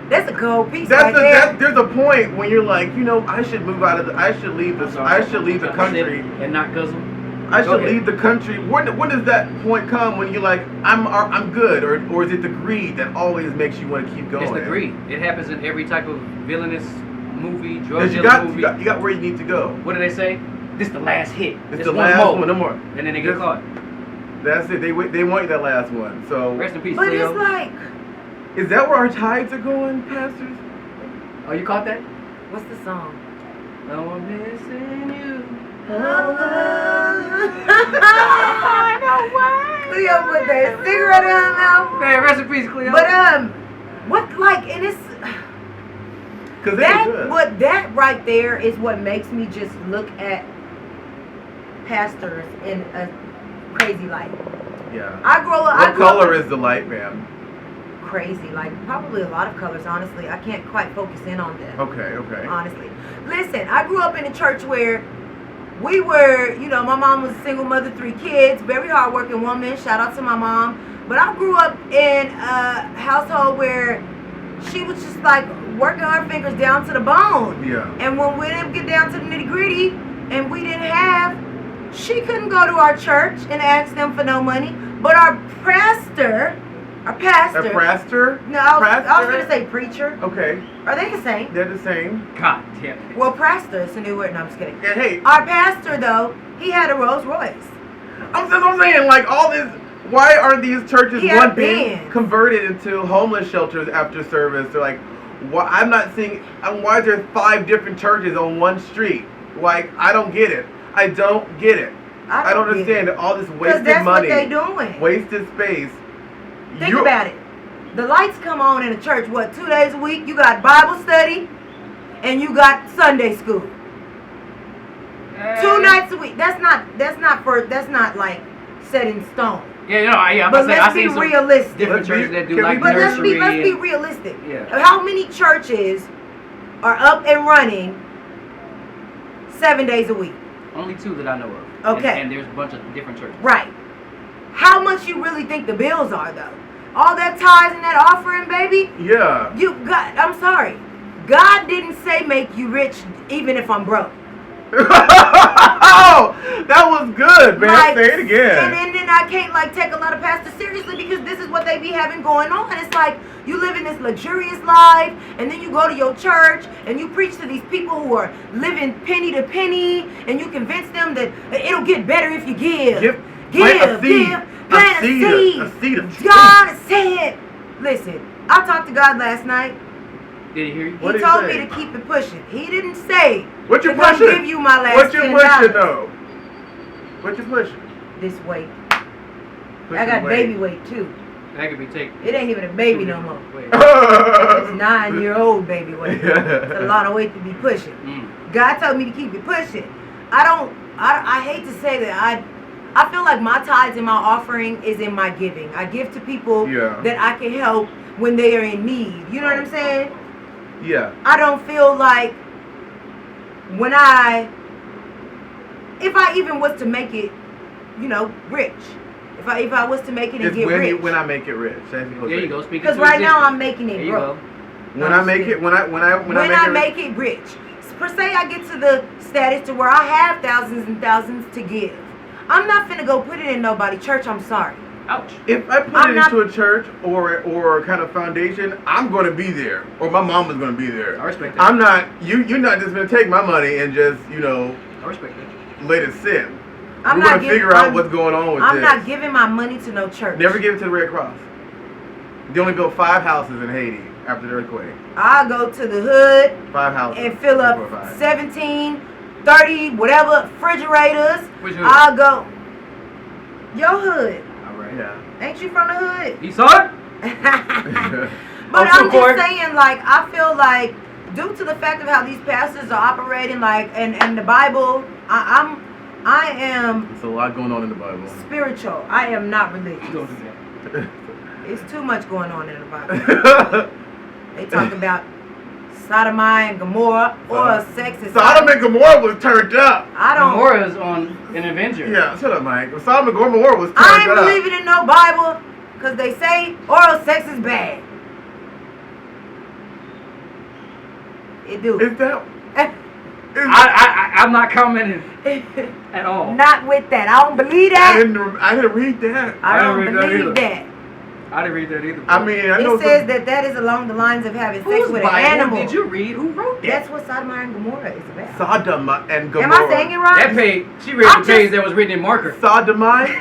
That's a cold piece right there. There's a point when you're like, I should move out of I should leave the country. And not guzzle. I Go should ahead. leave the country. When does that point come when you're like, I'm good, or is it the greed that always makes you want to keep going? It's the greed. It happens in every type of villainous movie, drug Because dealer movie. you got where you need to go. What do they say? This the last hit. It's This the one last more. one, no more. And then they get caught. That's it. They want that last one. So Rest in peace, But Cleo. it's like, is that where our tides are going, pastors? Oh, you caught that? what's the song? No, I'm missing you. I know why. Cleo put that cigarette in her mouth. Man, rest in peace, Cleo. But what and it's Because they're good. that right there is what makes me just look at pastors in a crazy light. Yeah. I grow up. What color is the light, ma'am? Crazy, like probably a lot of colors. Honestly, I can't quite focus in on them. Okay. Honestly, listen, I grew up in a church where we were, my mom was a single mother, 3 kids, very hardworking woman. Shout out to my mom. But I grew up in a household where she was just like working her fingers down to the bone. Yeah. And when we didn't get down to the nitty gritty, and we didn't have, she couldn't go to our church and ask them for no money. But our pastor. A pastor? No, I was Pastor? going to say preacher. Okay. Are they the same? They're the same. God damn it. Well, pastor is a new word. No, I'm just kidding. And hey, Our pastor, though, he had a Rolls Royce. I'm saying, like, all this. Why are these churches He had being bands. converted into homeless shelters after service? They're like, I'm not seeing. Why is there 5 different churches on one street? Like, I don't get it. I don't get it. I don't understand all this wasted that's money, what they doing. wasted space. Think about it. The lights come on in the church, 2 days a week? You got Bible study, and you got Sunday school. 2 nights a week. That's not like set in stone. Yeah, I'm But about to say, let's I be see some realistic. different churches that do Can like we- But nursery. let's be and- realistic. Yeah. How many churches are up and running 7 days a week? Only 2 that I know of. Okay. And there's a bunch of different churches. Right. How much you really think the bills are, though? All that tithes and that offering, baby? Yeah. I'm sorry. God didn't say make you rich even if I'm broke. Oh, that was good, man. Like, Say it again. And then I can't take a lot of pastors seriously because this is what they be having going on. It's like you live in this luxurious life, and then you go to your church and you preach to these people who are living penny to penny, and you convince them that it'll get better if you give. Plant a seed. Plant a seed. A seed of truth. God said, listen, I talked to God last night. Did he hear you? What He did he told say? me to keep it pushing. He didn't say What you to come pushing? give you my last What you $10. pushing though? What you pushing? This weight. Pushing I got weight. baby weight too. That could be taken. It ain't even a baby no more. Wait. It's a 9-year-old baby weight. It's a lot of weight to be pushing. God told me to keep it pushing. I hate to say that I feel like my tithes and my offering is in my giving. I give to people that I can help when they are in need. You know what I'm saying? Yeah. I don't feel like if I even was to make it, rich. If I was to make it and It's get rich. when I make it rich. There you go. Speaking because right now I'm making it broke. When I make it, when I make it rich. Per se, I get to the status to where I have thousands and thousands to give. I'm not finna go put it in nobody's church. I'm sorry. Ouch. If I put it into a church or kind of foundation, I'm going to be there, or my mama's going to be there. I respect that. I'm not. You're not just going to take my money and just I respect that. let it sit. I'm We're not going to figure out what's going on with this. I'm not giving my money to no church. Never give it to the Red Cross. They only built 5 houses in Haiti after the earthquake. I'll go to the hood 5 houses and fill up 17, 30, whatever refrigerators. Which hood? I'll go. Your hood. All right. Yeah. Ain't you from the hood? You saw it? But I'm just saying, like, I feel like due to the fact of how these pastors are operating, like, and the Bible, I am. There's a lot going on in the Bible. Spiritual. I am not religious. Don't do that. It's too much going on in the Bible. They talk about sodomy and Gomorrah, or sex is Sodom and Gomorrah was turned up. I don't. Gomorrah's on an Avenger. Yeah, shut up, Mike. Sodom and Gomorrah was turned up. I ain't believing in no Bible because they say oral sex is bad. It do. Is that? I'm not commenting at all. Not with that. I don't believe that. I didn't read that. I don't didn't read that believe either. that. I didn't read that either. I mean, I know It says that is along the lines of having sex with an animal. Did you read? Who wrote that? That's what Sodom and Gomorrah is about. Sodom and Gomorrah. Am I saying it right? That page, she read the page that was written in marker. Sodomite?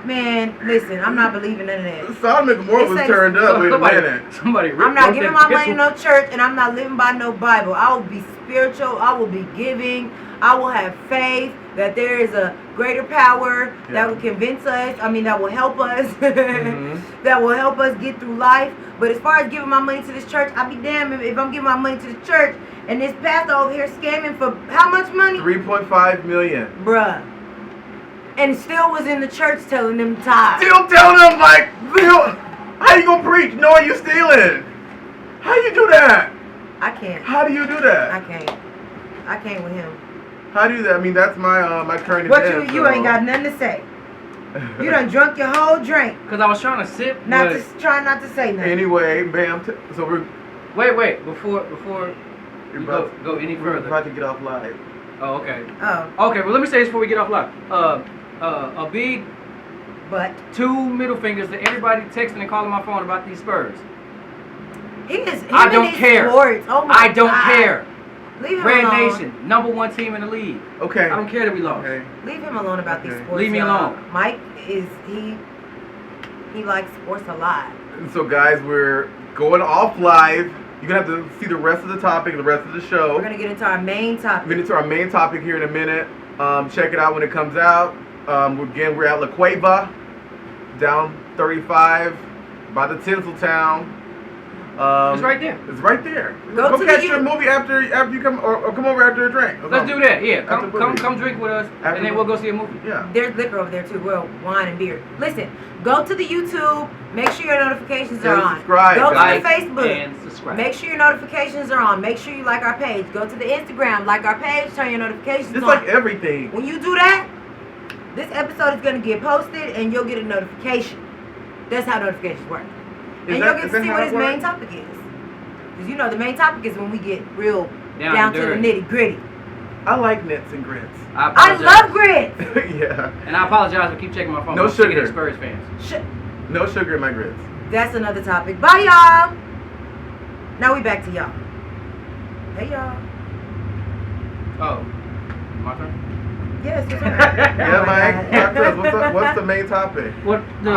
Man, listen, I'm not believing none of that. Sodom and Gomorrah was turned up. Wait a minute. Somebody I'm not giving my money to no church, and I'm not living by no Bible. I will be spiritual. I will be giving. I will have faith that there is a greater power that will convince us. I mean, that will help us. That will help us get through life. But as far as giving my money to this church, I'll be damned if I'm giving my money to the church and this pastor over here scamming for how much money? $3.5 million. Bruh. And still was in the church telling them tithe. Still telling them, like, how you gonna preach knowing you stealing? How you do that? I can't. How do you do that? I can't. I can't with him. How do you do that? I mean, that's my my current What event. you ain't got nothing to say. You done drunk your whole drink. Because I was trying to sip. Trying not to say nothing. Anyway, bam. So we're. Wait. Before you go any We're further. about to get off live. Oh, okay. Oh. Okay, well, let me say this before we get off live. A big But 2 middle fingers to everybody texting and calling my phone about these Spurs. I don't care. Sports. Oh my I don't God. care. Leave him Red alone. Nation, #1 team in the league. Okay. I don't care that we lost. Okay. Leave him alone about these Okay. sports. Leave me y'all. alone. Mike he likes sports a lot. And so, guys, we're going off live. You're gonna have to see the rest of the topic, the rest of the show. We're gonna get into our main topic. We're getting into our main topic here in a minute. Check it out when it comes out. Again, we're at La Cueva, down 35 by the Tinseltown. It's right there. It's right there. Go to catch the your movie after you come, or come over after a drink. Let's do that. Yeah, After movie. come drink with us, After and then we'll go see a movie. Yeah. There's liquor over there too. Well, wine and beer. Listen, go to the YouTube. Make sure your notifications are on. Subscribe, Go guys. to the Facebook. And subscribe. Make sure your notifications are on. Make sure you like our page. Go to the Instagram. Like our page. Turn your notifications It's on. like everything. When you do that, this episode is going to get posted and you'll get a notification. That's how notifications work. And you'll get to see what his main topic is. Because you know the main topic is when we get real down to the nitty gritty. I like nits and grits. I love grits. Yeah. And I apologize for keep checking my phone. No I'm sick of sugar. these Spurs fans. No sugar in my grits. That's another topic. Bye, y'all. Now we back to y'all. Hey, y'all. Oh, my turn? Yes, your turn. Yeah, Oh my Mike. God. Talk to us. What's the main topic? What the?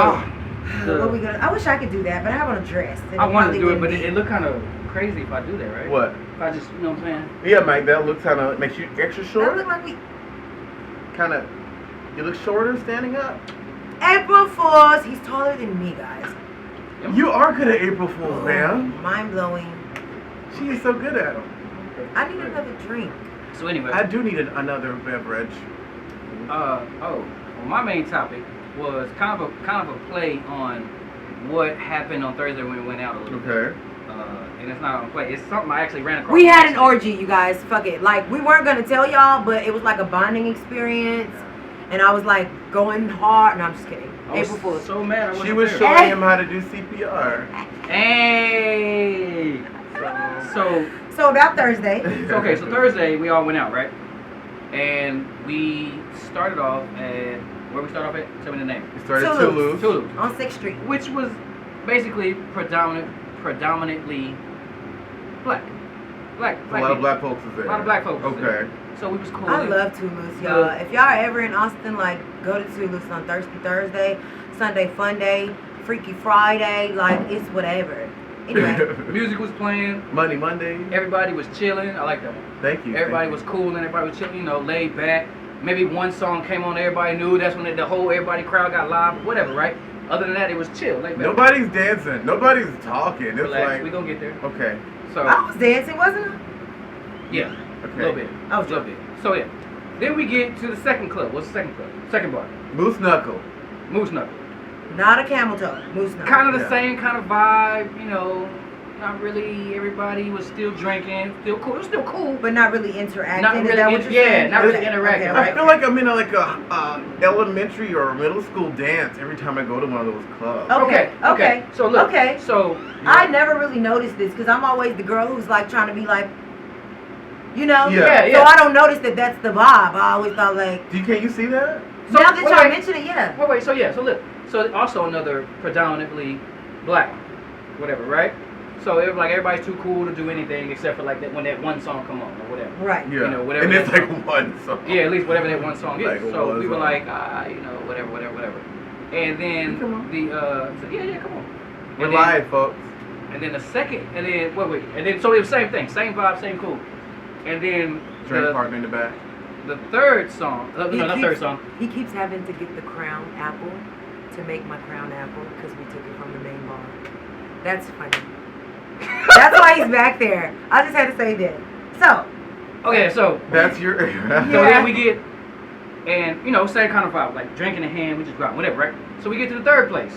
What we gonna? I wish I could do that, but I have on a dress. and I wanted probably to do it, but wouldn't it looked kind of crazy if I do that, right? What? If I just, you know what I'm saying? Yeah, Mike. That looks kind of makes you extra be. That short. look like we. Kind of. You look shorter standing up. April Fools. He's taller than me, guys. You are good at April Fools, man. Mind blowing. She is so good at them. I need another drink. So anyway, I do need another beverage. well, my main topic was kind of a play on what happened on Thursday when we went out a little bit. Okay. And it's not on play. It's something I actually ran across. We had an orgy, you guys. Fuck it. Like, we weren't gonna tell y'all, but it was like a bonding experience. And I was like going hard. No, I'm just kidding. I was April Fools. so mad. I She wasn't was there. showing him how to do CPR. Hey. So about Thursday. okay. So Thursday we all went out, right? And we started off at where we start off at. Tell me the name. We started Toulouse. Toulouse. On 6th Street. Which was basically predominantly black. A lot of black folks is there. A lot of black folks. was there. Okay. So we was cool. I love Toulouse, y'all. If y'all are ever in Austin, like, go to Toulouse on Thursday, Sunday Fun Day, Freaky Friday, like, it's whatever. Anyway. Music was playing. Money Monday. Everybody was chilling. I like that one. Thank you. Everybody thank was cool and everybody was chilling, you know, laid back. Maybe one song came on, everybody knew. That's when the whole crowd got live, whatever, right? Other than that, it was chill. Laid back. Nobody's dancing. Nobody's talking. It's Relax. like We gonna get there. okay. So I was dancing, wasn't I? yeah, Okay. a little bit. I was a little bit. So yeah. Then we get to the second club. What's the second club? Second bar. Moose Knuckle. Moose Knuckle. Not a camel toe. Moose knuckle. Kind of the Yeah. same kind of vibe, you know. Not really. Everybody was still drinking. Still cool. It was still cool. But not really interacting. Not Is really that what in- you're yeah, saying? not really Okay, interacting, okay, right? I feel like I'm in a elementary or middle school dance every time I go to one of those clubs. Okay. So look. Okay. So I never really noticed this because I'm always the girl who's like trying to be like, you know? Yeah. Yeah. So I don't notice that that's the vibe. I always thought like, Can't you see that? So, now that wait, y'all wait. mention it, yeah. Wait. So yeah. So look. So also another predominantly black, whatever, right? So it was like everybody's too cool to do anything except for like that when that one song come on or whatever. Right. Yeah. You know, whatever And it's that like one song. Yeah, at least whatever that one song is. Like So one we were song. like, you know, whatever. And then Come on. so yeah, come on. We're And then- live, folks. And then the second, and then wait, and then so it was same thing, same vibe, same cool. And then Drink partner in the back. the third song, no, not third song. He keeps having to get the crown apple to make my crown apple because we took it from the main bar. That's funny. That's why he's back there. I just had to say that. So, Okay, so That's your. so then we get, and you know, same kind of vibe, like drinking in hand, we just go out, whatever, right? So we get to the third place,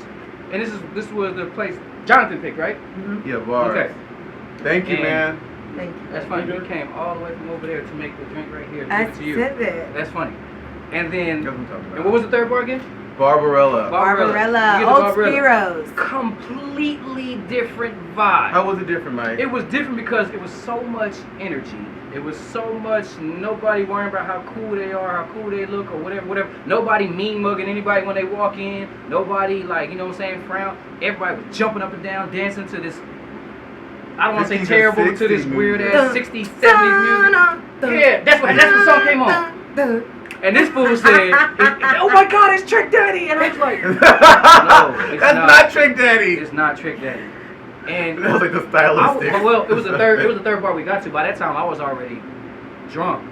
and this was the place Jonathan picked, right? Yeah, bars. Okay. Thank you, And- man. thank you. That's funny. You came all the way from over there to make the drink right here to I give it to you. said that. That's funny. And then, That's what I'm talking about. and what was the third bar again? Barbarella. Barbarella, We get to Old Barbarella. Spiros. Completely different vibe. How was it different, Mike? It was different because it was so much energy. It was so much nobody worrying about how cool they are, how cool they look, or whatever. Nobody mean mugging anybody when they walk in. Nobody like, you know what I'm saying, frown. Everybody was jumping up and down, dancing to this, I don't want to say 50s and terrible, to this 60s weird music. ass 60s, 70s music. Yeah, that's what the song came on. And this fool said, "Oh my God, it's Trick Daddy!" And I was like, That's it's not Trick Daddy. "It's not Trick Daddy." And That was like the stylistic. well, it was the third bar we got to. By that time, I was already drunk.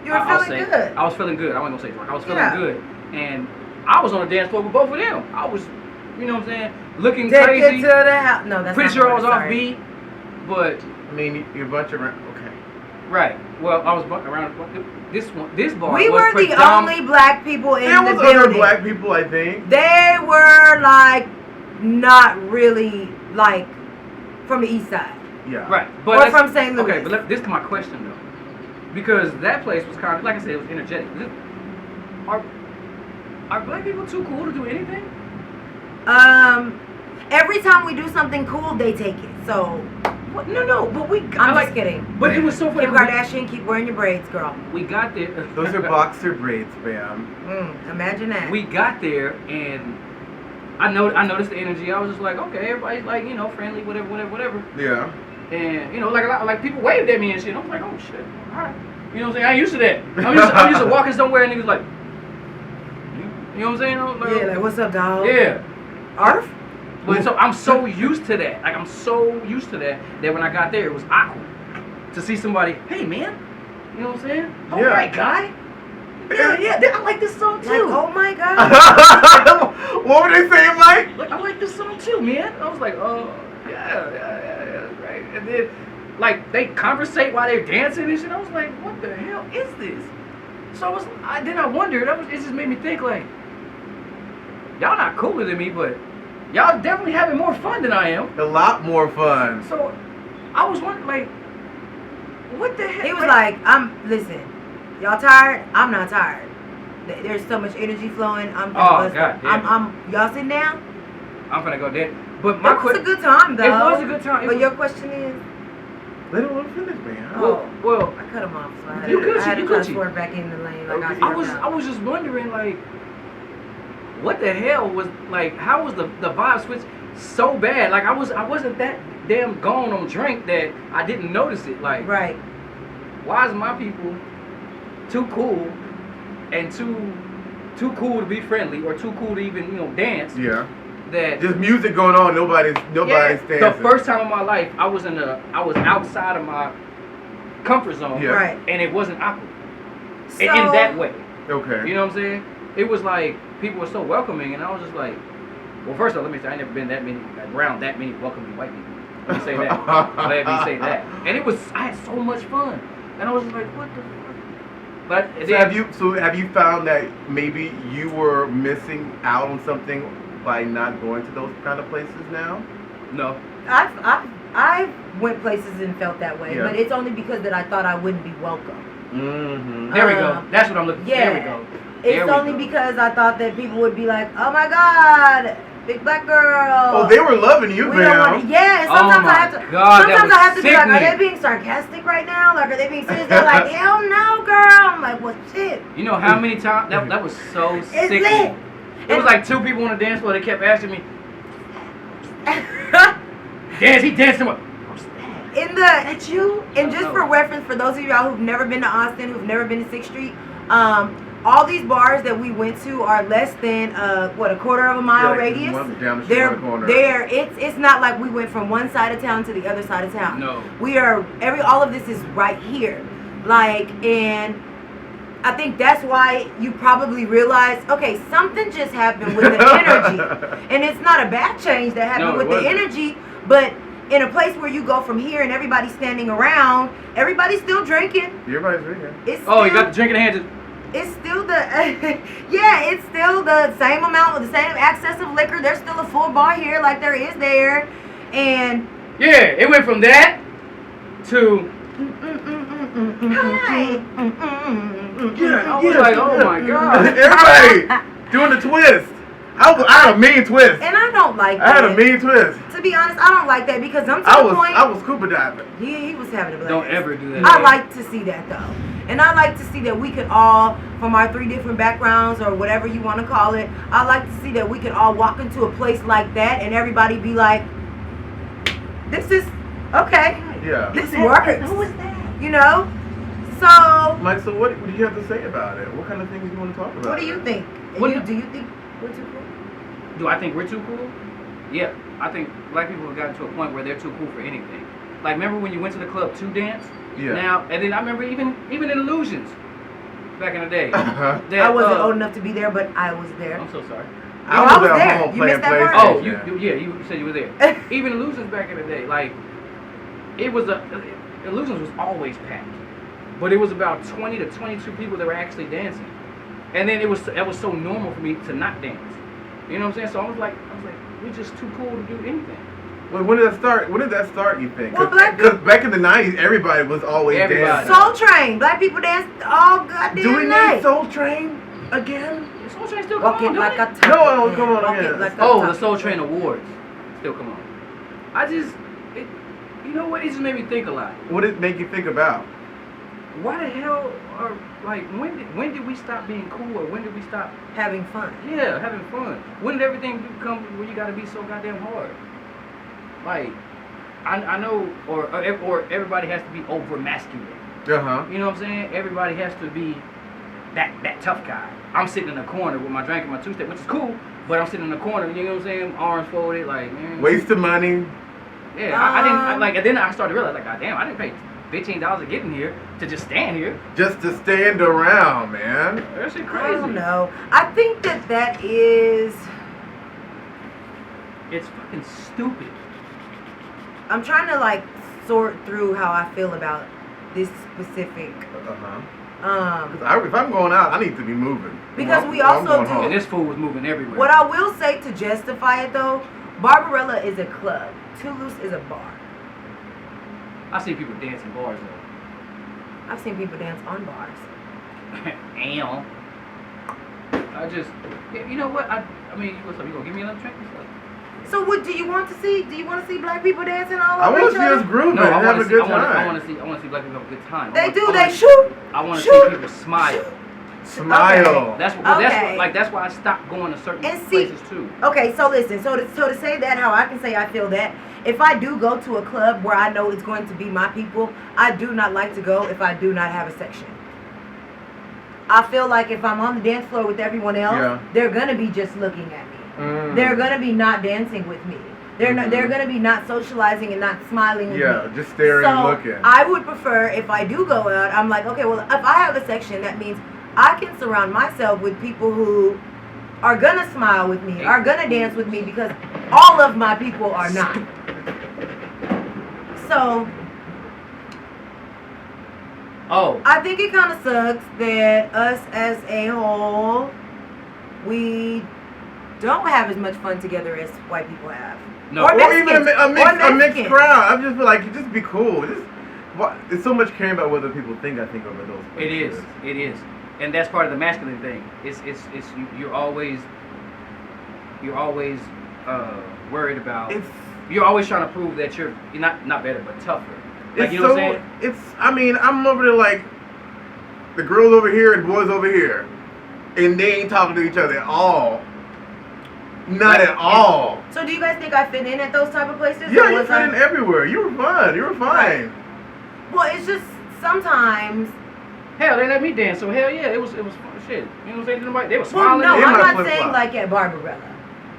You were I'll feeling say. good. I was feeling good. I wasn't gonna say drunk. I was feeling Yeah. good, and I was on the dance floor with both of them. I was, you know what I'm saying, looking Take crazy. it to the house. No, that's Pretty not sure the I was word, off sorry. beat, but I mean, you're a bunch of. Okay. right. Well, I was around this bar. We was were the only black people in There the was other building. black people, I think. They were like not really like from the east side. Yeah. Right, but Or let's- from St. Louis. Okay, but this is my question though, because that place was kind of, like I said, it was energetic. Are black people too cool to do anything? Every time we do something cool, they take it. So What? No, but we. I'm like, just kidding. But it was so funny. Kim Kardashian, keep wearing your braids, girl. We got there. Those are boxer braids, fam. Imagine that. We got there and I noticed the energy. I was just like, okay, everybody's like, you know, friendly, whatever. Yeah. And you know, like people waved at me and shit. I was like, oh shit, all right. You know what I'm saying? I ain't used to that. I'm used to walking somewhere and niggas like, you know what I'm saying? I was like, yeah, like what's up, dog? yeah. Arf? But so I'm so used to that. Like I'm so used to that when I got there it was awkward to see somebody. Hey man, you know what I'm saying? All Yeah. right, guy. Yeah, I like this song too. Like, oh my god. What were they saying, Mike? Like, I like this song too, man. I was like, oh, yeah, right. And then, like, they conversate while they're dancing and shit. I was like, what the hell is this? So then I wondered. It just made me think, like, y'all not cooler than me, but y'all definitely having more fun than I am. A lot more fun. So I was wondering, like, what the hell? He was like, listen, y'all tired? I'm not tired. There's so much energy flowing. God damn. Y'all sitting down? I'm gonna go there. But my It was a good time, though. It was a good time. But your question is? They don't want to finish, man. Well, I cut him off, so I had to try to swerve back in the lane. Like I was just wondering, like, what the hell was, like, how was the vibe switch so bad? Like, I wasn't that damn gone on drink that I didn't notice it. Like, right. Why is my people too cool and too cool to be friendly or too cool to even dance? Yeah. That just music going on, nobody's dancing. The first time in my life, I was outside of my comfort zone, yeah. Right, and it wasn't awkward so, in that way. Okay. You know what I'm saying? It was like people were so welcoming, and I was just like, well, first of all, let me say I never been around that many welcoming white people. Let me say that. Let me say that. And I had so much fun, and I was just like, what the fuck? But have you found that maybe you were missing out on something by not going to those kind of places now? No. I went places and felt that way, yeah. but it's only because that I thought I wouldn't be welcome. Mm-hmm. There we go. That's what I'm looking for. Yeah. There we go. It's only because I thought that people would be like, oh my God, big black girl. Oh, they were loving you, man. Yeah, and sometimes I have to. Sometimes I have to be like, are they being sarcastic right now? Like, are they being serious? They're like, hell no, girl. I'm like, well, shit. You know how many times that was so sick. Lit. It was like two people on the dance floor. They kept asking me, "Dance, he dancing what?" That's you. And just for reference, for those of y'all who've never been to Austin, who've never been to 6th Street, all these bars that we went to are less than a quarter of a mile radius. Down the street on the corner. It's not like we went from one side of town to the other side of town. No. We are all of this is right here. Like, and I think that's why you probably realize, okay, something just happened with the energy. And it's not a bad change that happened with the energy, but in a place where you go from here and everybody's standing around, everybody's still drinking. Everybody's drinking. You got the drinking hands. It's still it's still the same amount, the same access of liquor. There's still a full bar here like there is there. And yeah, it went from that to I was like, oh my God. Everybody doing the twist. I had a mean twist. And I don't like that. I had a mean twist. To be honest, I don't like that because I'm to the point. I was scuba diving. He was having a blast. Don't ever do that. I like to see that though. And I like to see that we could all, from our 3 different backgrounds or whatever you want to call it, I like to see that we could all walk into a place like that and everybody be like, this is, okay. Yeah. This works. Who is that? You know? So. Mike, so what do you have to say about it? What kind of things do you want to talk about? What do you think? Do you think we're too cool? Do I think we're too cool? Yeah. I think black people have gotten to a point where they're too cool for anything. Like, remember when you went to the club to dance? Yeah. Now, and then I remember even in Illusions back in the day. I wasn't old enough to be there, but I was there. I'm so sorry. I was at there. home You playing missed that part? Oh, you said you were there. Even Illusions back in the day, like, Illusions was always packed. But it was about 20 to 22 people that were actually dancing. And then that was so normal for me to not dance. You know what I'm saying? So I was like, we're just too cool to do anything. Well, when did that start? When did that start, you think? Well, Because back in the 90s, everybody was always dancing. Soul Train. Black people dance all goddamn Do we night. need Soul Train again? Soul Train still Walk come on, it like don't a it? top. No, come on again. The Soul Train Awards still come on. You know what? It just made me think a lot. What did it make you think about? Why the hell are, like, when did we stop being cool, or when did we stop having fun? Yeah, having fun. When did everything become where you gotta be so goddamn hard? Like, I know, or everybody has to be over masculine. Uh-huh. You know what I'm saying? Everybody has to be that tough guy. I'm sitting in the corner with my drink and my two-step, which is cool, but I'm sitting in the corner, you know what I'm saying? Arms folded, like, man. Waste of money. Yeah, I didn't, and then I started to realize, like, God damn, I didn't pay $15 to get in here to just stand here. Just to stand around, man. That shit crazy. I don't know. I think that is It's fucking stupid. I'm trying to like sort through how I feel about this specific. If I'm going out, I need to be moving. Because I'm we also going do- home. And this fool was moving everywhere. What I will say to justify it though, Barbarella is a club. Toulouse is a bar. I see people dancing bars though. I've seen people dance on bars. Damn. I just, you know what? I mean, what's up? You gonna give me another drink? So what do you want to see? Do you want to see black people dancing all I over want each to see other? us grooving No, and I have want a to good see. I time. want to see black people have a good time. They do. They shoot. I want to see Shoot. people smile. Smile. Okay. That's what. Okay. That's why I stopped going to certain And see- places too. Okay, so listen. So to say that, how I can say I feel that, if I do go to a club where I know it's going to be my people, I do not like to go if I do not have a section. I feel like if I'm on the dance floor with everyone else, Yeah. they're gonna be just looking at me. Mm. They're gonna be not dancing with me. They're not. They're gonna be not socializing and not smiling with me. Yeah, just staring So and looking. I would prefer if I do go out, I'm like, okay, well, if I have a section, that means I can surround myself with people who are gonna smile with me, are gonna dance with me, because all of my people are not. So Oh, I think it kind of sucks that us as a whole, we don't have as much fun together as white people have. No. Or Or even Mexicans. a mixed Mexicans. crowd. I just feel like just be cool. It's so much caring about what other people think. I think over those. it places. is. It is, and that's part of the masculine thing. It's you're always worried about. You're always trying to prove that you're not better but tougher. Like, you know what I'm saying? I mean, I'm over there like the girls over here and boys over here, and they ain't talking to each other at all. Not at all. So do you guys think I fit in at those type of places? Yeah, Or you was fit I- in everywhere. You were fun. You were fine. Well, it's just sometimes. Hell, they let me dance, so hell yeah, it was fun shit. You know what I'm saying? They were Well, smiling. no, in I'm my not flip-flop. saying like at Barbarella.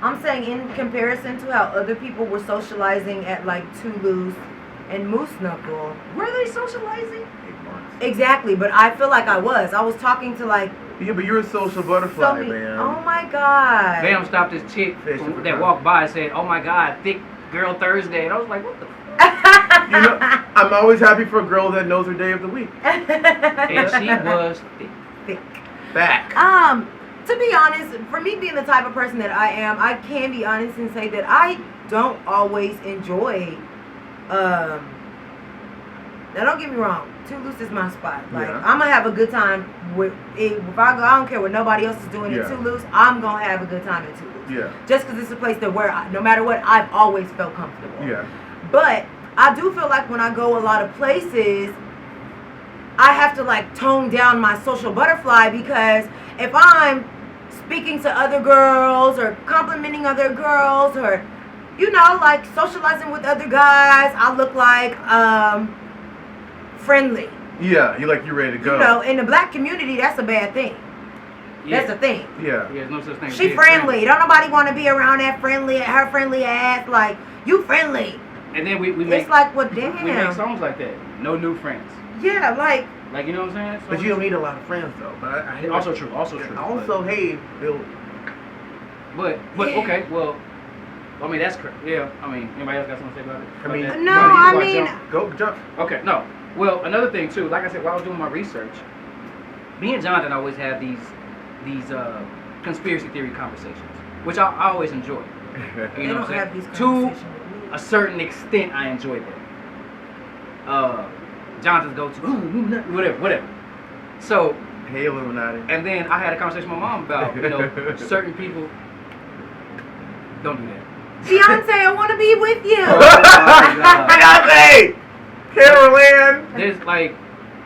I'm saying in comparison to how other people were socializing at like Toulouse and Moose Knuckle. Were they socializing? Exactly, but I feel like I was. I was talking to like Yeah, but you're a social butterfly, so many. man. Oh my god. Bam stopped this chick Fish for that fun. walked by and said, "Oh my God, thick girl Thursday," and I was like, "What the?" You know, I'm always happy for a girl that knows her day of the week. And she was thick. Thick. Back. To be honest, for me being the type of person that I am, I can be honest and say that I don't always enjoy. Now don't get me wrong, Toulouse is my spot. Like Yeah. I'm gonna have a good time with it. If I go, I don't care what nobody else is doing Yeah. in Toulouse. I'm gonna have a good time in Toulouse. Yeah. Just because it's a place that where no matter what, I've always felt comfortable. Yeah. But I do feel like when I go a lot of places, I have to like tone down my social butterfly, because if I'm speaking to other girls or complimenting other girls or, you know, like socializing with other guys, I look like friendly. Yeah, you ready to go. You know, in the black community, that's a bad thing. Yeah. That's a thing. Yeah. Yeah, there's no such thing. as She being friendly. Don't nobody want to be around her friendly ass. Like, you friendly. And then we make It's like, well, we make damn. songs like that. No new friends. Yeah, like, Like, you know what I'm saying? So But you don't need a lot of friends though. But I hear Also what- true. Also true. Also, hey, Bill. But Yeah. okay. Well, I mean that's yeah. I mean, anybody else got something to say about it? I mean- About that? no, Well, you I watch mean, them. Go jump. Okay, no. Well, another thing too, like I said, while I was doing my research, me and Jonathan always have these conspiracy theory conversations, which I always enjoy. they You know don't what I'm have saying? these To conversations with me. a certain extent, I enjoy that. Jonathan's go to whatever. So, Hey, Illuminati. and then I had a conversation with my mom about certain people. Don't do that. Beyonce, I want to be with you. Oh my God. Beyonce! Carol Ann! There's like,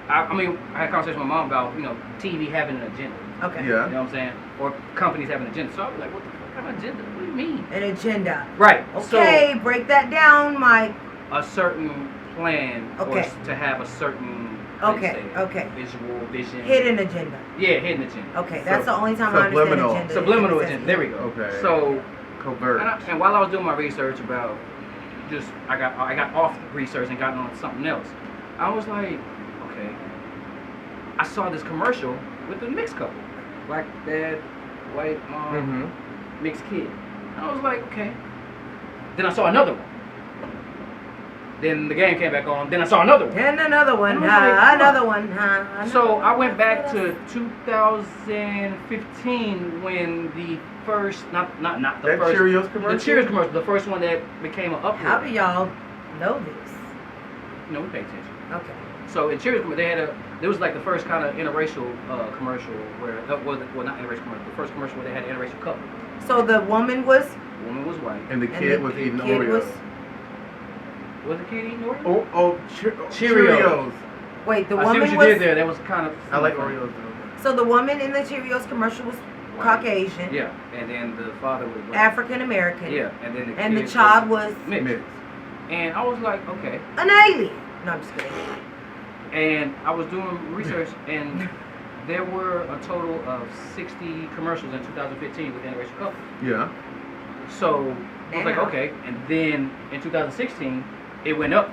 I mean, I had a conversation with my mom about TV having an agenda. Okay. Yeah. You know what I'm saying? Or companies having an agenda. So I was like, what the fuck kind of agenda? What do you mean? An agenda. Right. Okay, break that down, Mike. So a certain plan Okay. or to have a certain Okay, okay. visual vision. Hidden agenda. Yeah, hidden agenda. Okay, that's the only time I understand Subliminal. agenda. Subliminal is agenda. There we go. Okay. So, Covert. and while I was doing my research about I got off research and got on something else. I was like, okay. I saw this commercial with a mixed couple, black dad, white mom, Mm-hmm. mixed kid. I was like, okay. Then I saw another one. Then the game came back on. Then I saw another one. And another one, I'm like, another one, So I went back to 2015 when the first, not the That first. Cheerios commercial? The Cheerios commercial, the first one that became an upgrade. How do y'all know this? No, we pay attention. Okay. So in Cheerios, there was like the first kind of interracial commercial where, well, not interracial commercial, the first commercial where they had an interracial couple. So the woman was. The woman was white. And the kid was eating kid Oreos. Was the kid eating Oreos? Cheerios. Cheerios. Wait, the I see woman what you was. did there. That was kind of. I like Oreos though. So the woman in the Cheerios commercial was Caucasian. Yeah, and then the father was white. African American. Yeah, and then the child was mixed. And I was like, okay. an alien. No, I'm just kidding. And I was doing research, and there were a total of 60 commercials in 2015 with interracial couple. Yeah. So I was like, Damn. okay. And then in 2016, it went up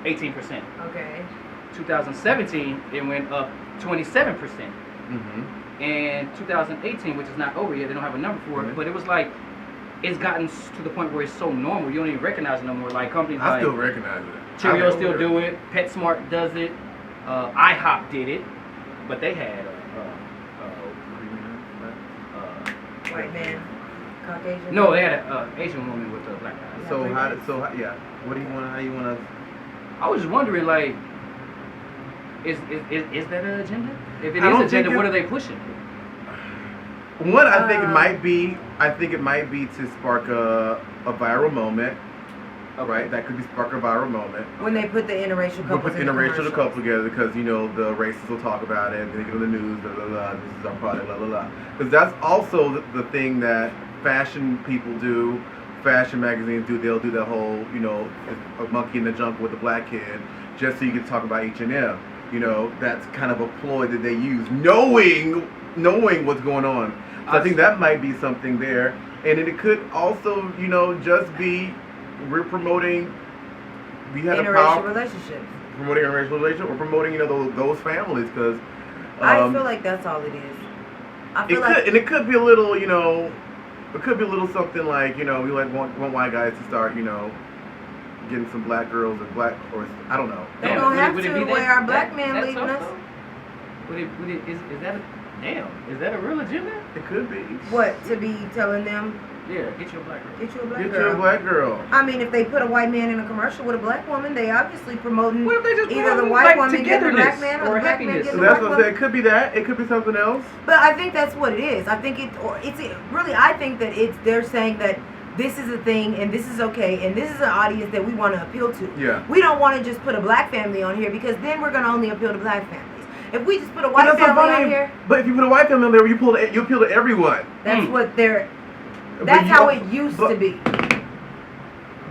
18%. Okay. 2017, it went up 27%. Mm-hmm. And 2018, which is not over yet, they don't have a number for it, but it was like, it's gotten to the point where it's so normal, you don't even recognize it no more. Like companies I like still recognize it. Cheerios still do it, PetSmart does it, IHOP did it, but they had White man, Caucasian. no, they had an Asian woman with a black guy. So yeah. What do you want? How you want to? I was just wondering, like, is that an agenda? If it I is don't an agenda, think what are they pushing? One, I think it might be. I think it might be to spark a viral moment. Right, that could be spark a viral moment. When they put the interracial We'll couples put in the interracial commercials. couple together because you know the racists will talk about it. They get on the news. Blah blah blah. This is our product. Blah blah blah. Because that's also the thing that fashion people do. Fashion magazines do. They'll do that whole a monkey in the jungle with a black kid just so you can talk about H&M. That's kind of a ploy that they use, knowing what's going on. So I think that might be something there, and then it could also just be. We're promoting. We had interracial relationships. Promoting interracial relationship, or promoting those families because. I feel like that's all it is. I feel it could be a little it could be a little something like we want white guys to start getting some black girls or I don't know. They don't have to the way our black men leading us. Is that a real agenda? It could be. What, to be telling them? Yeah, get you a black girl. Get you a black Get girl. you a black girl. I mean, if they put a white man in a commercial with a black woman, they obviously promoting What if they just either the promoting, white like, woman getting a black man or the black man happiness? getting So a that's black what I woman. said. It could be that. It could be something else. But I think that's what it is. I think I think that they're saying that this is a thing and this is okay and this is an audience that we want to appeal to. Yeah. We don't want to just put a black family on here because then we're going to only appeal to black families. If we just put a white family on here, But if you put a white family on there, you appeal to everyone. that's what they're. But That's you how also- it used but to be.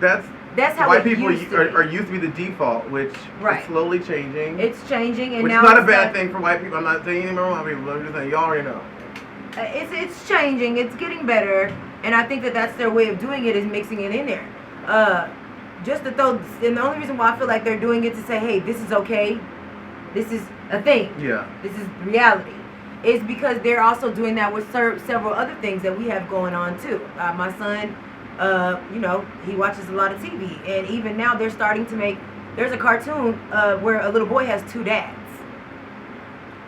That's how white it people used to be. are used to be the default, which Right. is slowly changing. It's changing, and which now is not a it's bad like- thing for white people. I'm not saying anything wrong with white people. I'm just saying y'all already know. It's changing. It's getting better, and I think that that's their way of doing it is mixing it in there. Just to throw, and the only reason why I feel like they're doing it to say, hey, this is okay, this is a thing, Yeah. this is reality, is because they're also doing that with several other things that we have going on too. My son, he watches a lot of TV, and even now they're starting to make. There's a cartoon where a little boy has two dads,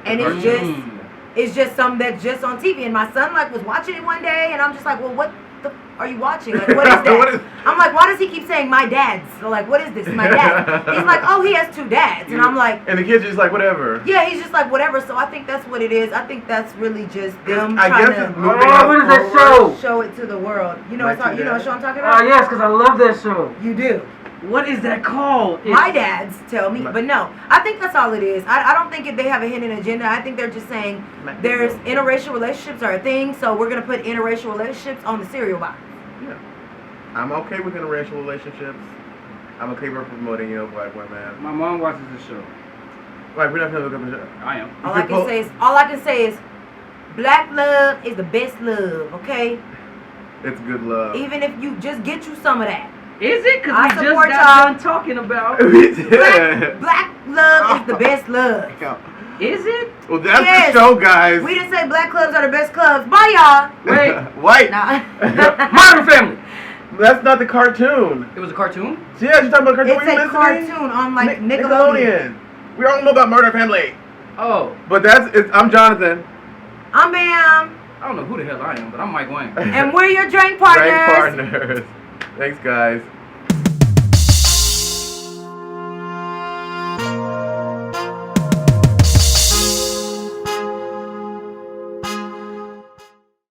and it's just something that's just on TV. And my son was watching it one day, and I'm just like, well, what the are you watching? Like, what is that? I'm like, why does he keep saying my dad's? So like, what is this? My dad. He's like, oh, he has two dads, and I'm like, and the kids are just like whatever. yeah, he's just like whatever. So I think that's what it is. I think that's really just them I trying guess to it's moving us what is that forward. show? show it to the world. You know, Like what two what dads? show I'm talking about? Oh yes, because I love that show. You do. What is that called? My dads tell me, but no, I think that's all it is. I don't think they have a hidden agenda. I think they're just saying there's interracial relationships are a thing, so we're gonna put interracial relationships on the cereal box. Yeah. I'm okay with interracial relationships. I'm okay with promoting black women. My mom watches the show. Like we're not gonna look up the show. I am. All I can say is, black love is the best love. Okay, It's good love. even if you just get you some of that. Is it? Because I we just support got y'all. done talking about. Black love is the best love. Is it? Well, that's Yes. the show, guys. We didn't say black clubs are the best clubs. Bye, y'all. Wait. White. Nah. Modern Family. That's not the cartoon. It was a cartoon? Yeah, you're talking about cartoon. It's Were you a listening? cartoon on like Nickelodeon. We all know about Murder Family. Oh, But I'm Jonathan. I'm Bam. I don't know who the hell I am, but I'm Mike Wayne. And we're your drink partners. Drink partners. Thanks, guys.